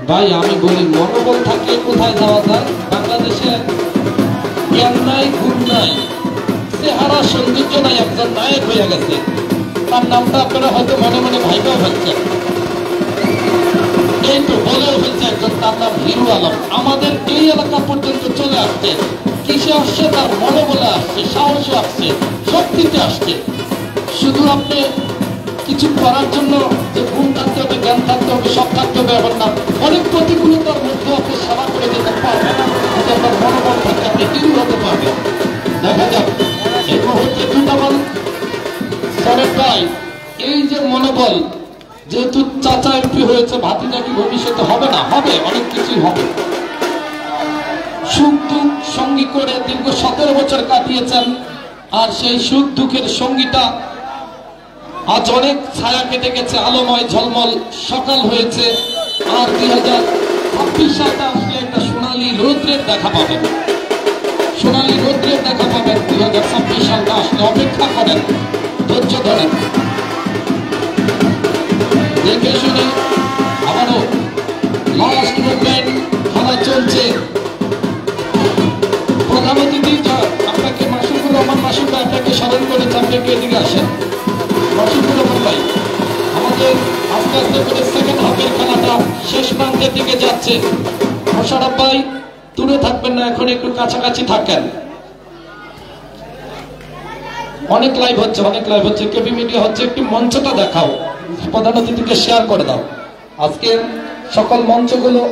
ভাই। আমি বলি মনোবল থাকলে কোথায় যাওয়া যায়। বাংলাদেশে জ্ঞান নাই, গুণ নাই, চেহারা সৌন্দর্য নাই, একজন নায়ক হয়ে গেছে। তার নামটা আপনারা হয়তো মনে মনে ভাইবাও ফেলছেন, এই তো বলেও ফেলছে একজন, তার নাম হিরু আলম। আমাদের এই এলাকা পর্যন্ত চলে আসছে, কিসে আসছে? তার মনোবলে আসছে, সাহসে আসছে, শক্তিতে আসছে। শুধু আপনি কিছু করার জন্য যে গুণ থাকতে হবে, জ্ঞান থাকতে হবে, সব থাকতে হবে এমন না। অনেক প্রতিকূলতার মধ্যে আপনি সেবা করে যেতে পারবেন, আপনার মনোবল থাকতে আপনি হিরু হতে পারবেন। দেখা যাক এই মুহূর্তে দুটা বল সরেন ভাই। এই যে মনোবল, যেহেতু চাচা এমপি হয়েছে, ভাতিজা কি ভবিষ্যতে হবে না? হবে, অনেক কিছুই হবে। সুখ দুঃখ সঙ্গী করে দীর্ঘ 17 বছর কাটিয়েছেন, আর সেই সুখ দুঃখের সঙ্গীটা আজ অনেক ছায়া কেটে গেছে, আলোময় ঝলমল সকাল হয়েছে। আর 2026 সালটা আসলে একটা সোনালী রৌদ্রের দেখা পাবেন, সোনালী রৌদ্রের দেখা পাবেন। 2026 সালটা আসলে অপেক্ষা করেন, ধৈর্য ধরেন, দেখে শুনে। আবারও লাস্ট মুভমেন্ট, খেলা চলছে। প্রধান অতিথি আপনাকে মাসুকুর রহমান মাসুদ ভাই আপনাকে স্মরণ করেছে, আপনাকে এদিকে আসেন। মাসুকুর রহমান ভাই, আমাদের আস্তে আস্তে করে সেকেন্ড হাফের খেলাটা শেষ প্রান্তের দিকে যাচ্ছে। মোশাররফ ভাই দূরে থাকবেন না, এখন একটু কাছাকাছি থাকেন। অনেক লাইভ হচ্ছে, অনেক লাইভ হচ্ছে, কেবি মিডিয়া হচ্ছে। একটু মঞ্চটা দেখাও, প্রধান অতিথিকে শেয়ার করে দাও। আজকের সকল মঞ্চগুলো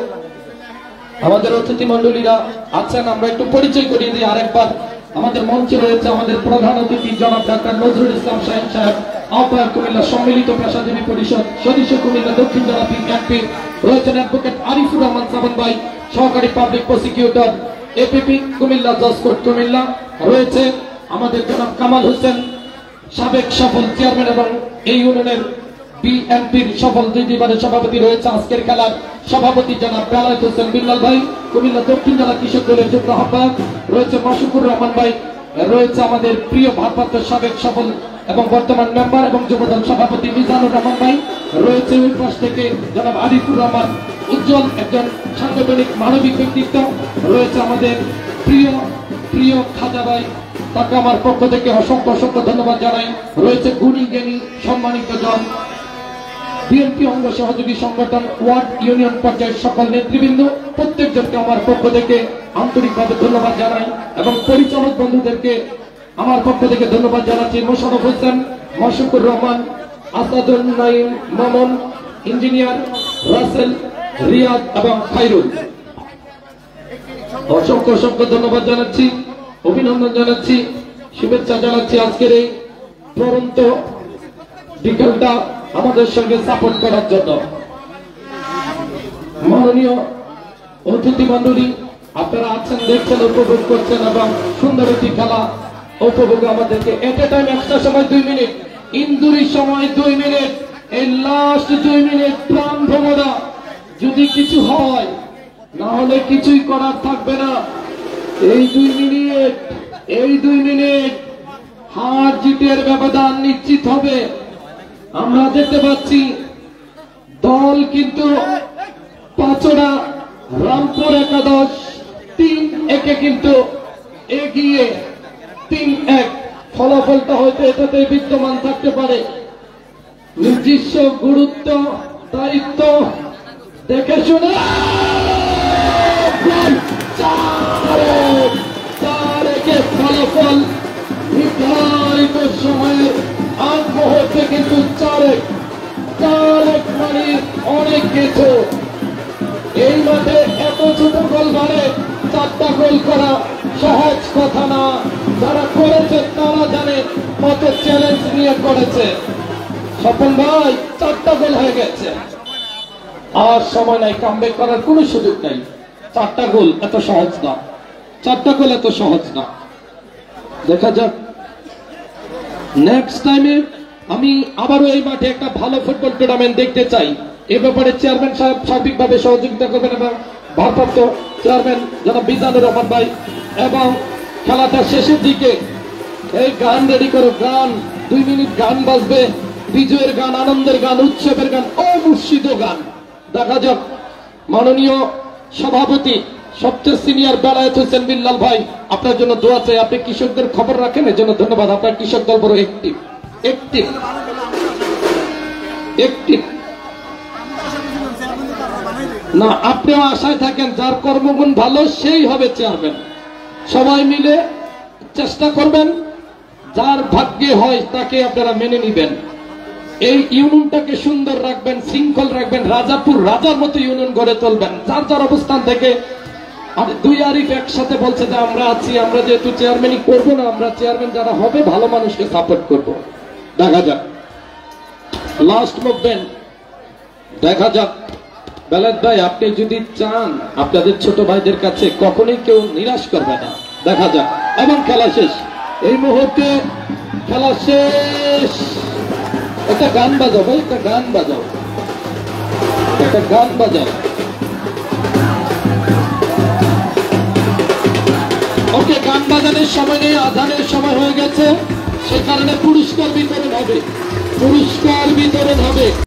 আমাদের অতিথি মন্ডলীরা আছেন, আমরা একটু পরিচয় করিয়ে দিই আরেকবার। আমাদের মঞ্চে রয়েছে আমাদের প্রধান অতিথি জনাব ডাক্তার নজরুল ইসলাম শাহীন সাহেব, আহ্বায়ক কুমিল্লা সম্মিলিত পেশাজীবী পরিষদ, সদস্য কুমিল্লা দক্ষিণ জেলা বিএনপি, রয়েছেন অ্যাডভোকেট আরিফুর রহমান সাবন ভাই, সহকারী public prosecutor APP Comilla judge court Comilla, রয়েছে আমাদের জনাব কামাল হোসেন সাবেক সফল চেয়ারম্যান এবং এই ইউনিয়নের বিএনপির সফল দুইবারের সভাপতি, রয়েছে আজকের খেলার সভাপতি জনাব বেলায়েত হোসেন বিল্লাল ভাই, কুমিল্লা দক্ষিণ জেলা কৃষক দলের যুগ্ম আহ্বায়ক, রয়েছে মাসুকুর রহমান ভাই, রয়েছে আমাদের প্রিয় ভারপ্রাপ্ত সাবেক সফল এবং বর্তমান মেম্বার এবং যুবদল সভাপতি মিজানুর রহমান ভাই, রয়েছে ওই পাশ থেকে জনাব আরিফুর রহমান উজ্জ্বল, একজন সাংগঠনিক মানবিক ব্যক্তিত্ব, রয়েছে আমাদের প্রিয় খাজা ভাই, তাকে আমার পক্ষ থেকে অসংখ্য ধন্যবাদ জানাই, রয়েছে গুণী জ্ঞানী সম্মানিত জন বিএনপি অঙ্গ সহযোগী সংগঠন ওয়ার্ড ইউনিয়ন পর্যায়ের সকল নেতৃবৃন্দ, প্রত্যেকজনকে আমার পক্ষ থেকে আন্তরিকভাবে ধন্যবাদ জানাই এবং পরিচালক বন্ধুদেরকে আমার পক্ষ থেকে ধন্যবাদ জানাচ্ছি। মোশাররফ হোসেন, মাসুকুর রহমান, আসাদুল নাইম, মামুন, ইঞ্জিনিয়ার রাসেল, রিয়াদ এবং খাইরুল, অসংখ্য ধন্যবাদ জানাচ্ছি, অভিনন্দন জানাচ্ছি, শুভেচ্ছা জানাচ্ছি আজকের এই পরন্ত বিকেলটা আমাদের সঙ্গে সাপোর্ট করার জন্য। মাননীয় অতিথি মন্ডলী, আপনারা আছেন, দেখছেন, উপভোগ করছেন এবং সুন্দর একটি খেলা উপভোগ আমাদেরকে এট এ টাইম একটা সময় 2 মিনিট, ইনজুরির সময় 2 মিনিট, এই লাস্ট 2 মিনিট প্রাণ ভ্রমরা, যদি কিছু হয় না হলে কিছুই করার থাকবে না। এই 2 মিনিট হার জিতের ব্যবধান নিশ্চিত হবে। আমরা দেখতে পাচ্ছি দল কিন্তু পাঁচড়া রামপুর একাদশ 3-1 কিন্তু এগিয়ে, 3-1 ফলাফলটা হয়তো এটাতে বিদ্যমান থাকতে পারে। নিজস্ব গুরুত্ব দায়িত্ব দেখে শুনে ফলাফল নির্ধারিত সময়ে আগ মুহূর্তে কিন্তু 4-1 মানে অনেক কিছু। এই মাঠে এত ছোট গোল মানে 4টা গোল করা সহজ কথা না, যারা করেছে তারা জানে কত চ্যালেঞ্জ নিয়ে করেছে। স্বপন ভাই 4টা গোল হয়ে গেছে, আর সময় নাই, কামব্যাক করার কোনো সুযোগ নাই। 4টা গোল এত সহজ না, 4টা গোল এত সহজ না। দেখা যাক নেক্সট টাইমে আমি আবারও এই মাঠে একটা ভালো ফুটবল টুর্নামেন্ট দেখতে চাই। এ ব্যাপারে চেয়ারম্যান সাহেব সার্বিকভাবে সহযোগিতা করবেন এবং ভারপ্রাপ্ত চেয়ারম্যান জনাব মিজানুর রহমান ভাই, এবং খেলাটা শেষের দিকে এই গান রেডি করো, গান 2 মিনিট গান বাজবে, বিজয়ের গান, আনন্দের গান, উৎসবের গান, অমূর্ষিত গান। দেখা যাক মাননীয় সভাপতি সবচেয়ে সিনিয়র বেলায়েত হোসেন বিল্লাল ভাই, আপনার জন্য দোয়া চাই। আপনি কৃষকদের খবর রাখেন, এর জন্য ধন্যবাদ। আপনার কৃষক দল বড় একটিভ না, আপনিও আশায় থাকেন, যার কর্মগুণ ভালো সেই হবে চেয়ারম্যান। সবাই মিলে চেষ্টা করবেন, যার ভাগ্যে হয় তাকে আপনারা মেনে নিবেন। এই ইউনিয়নটাকে সুন্দর রাখবেন, শৃঙ্খল রাখবেন, রাজাপুর রাজার মতো ইউনিয়ন গড়ে তুলবেন। যার যার অবস্থান থেকে 2 আরিফ একসাথে বলছে যে আমরা আছি, আমরা যেহেতু চেয়ারম্যানই করবো না, আমরা চেয়ারম্যান যারা হবে ভালো মানুষকে সাপোর্ট করব। দেখা যাক লাস্ট মুভমেন্ট, দেখা যাক। বেলায়েত ভাই, আপনি যদি চান আপনাদের ছোট ভাইদের কাছে কখনোই কেউ নিরাশ করবে না। দেখা যাক, এবং খেলা শেষ, এই মুহূর্তে খেলা শেষ। একটা গান বাজাও ভাই, একটা গান বাজাও, একটা গান বাজাও। ওকে, গান বাজানোর সময় নেই, আজানের সময় হয়ে গেছে, সে কারণে পুরস্কার বিতরণ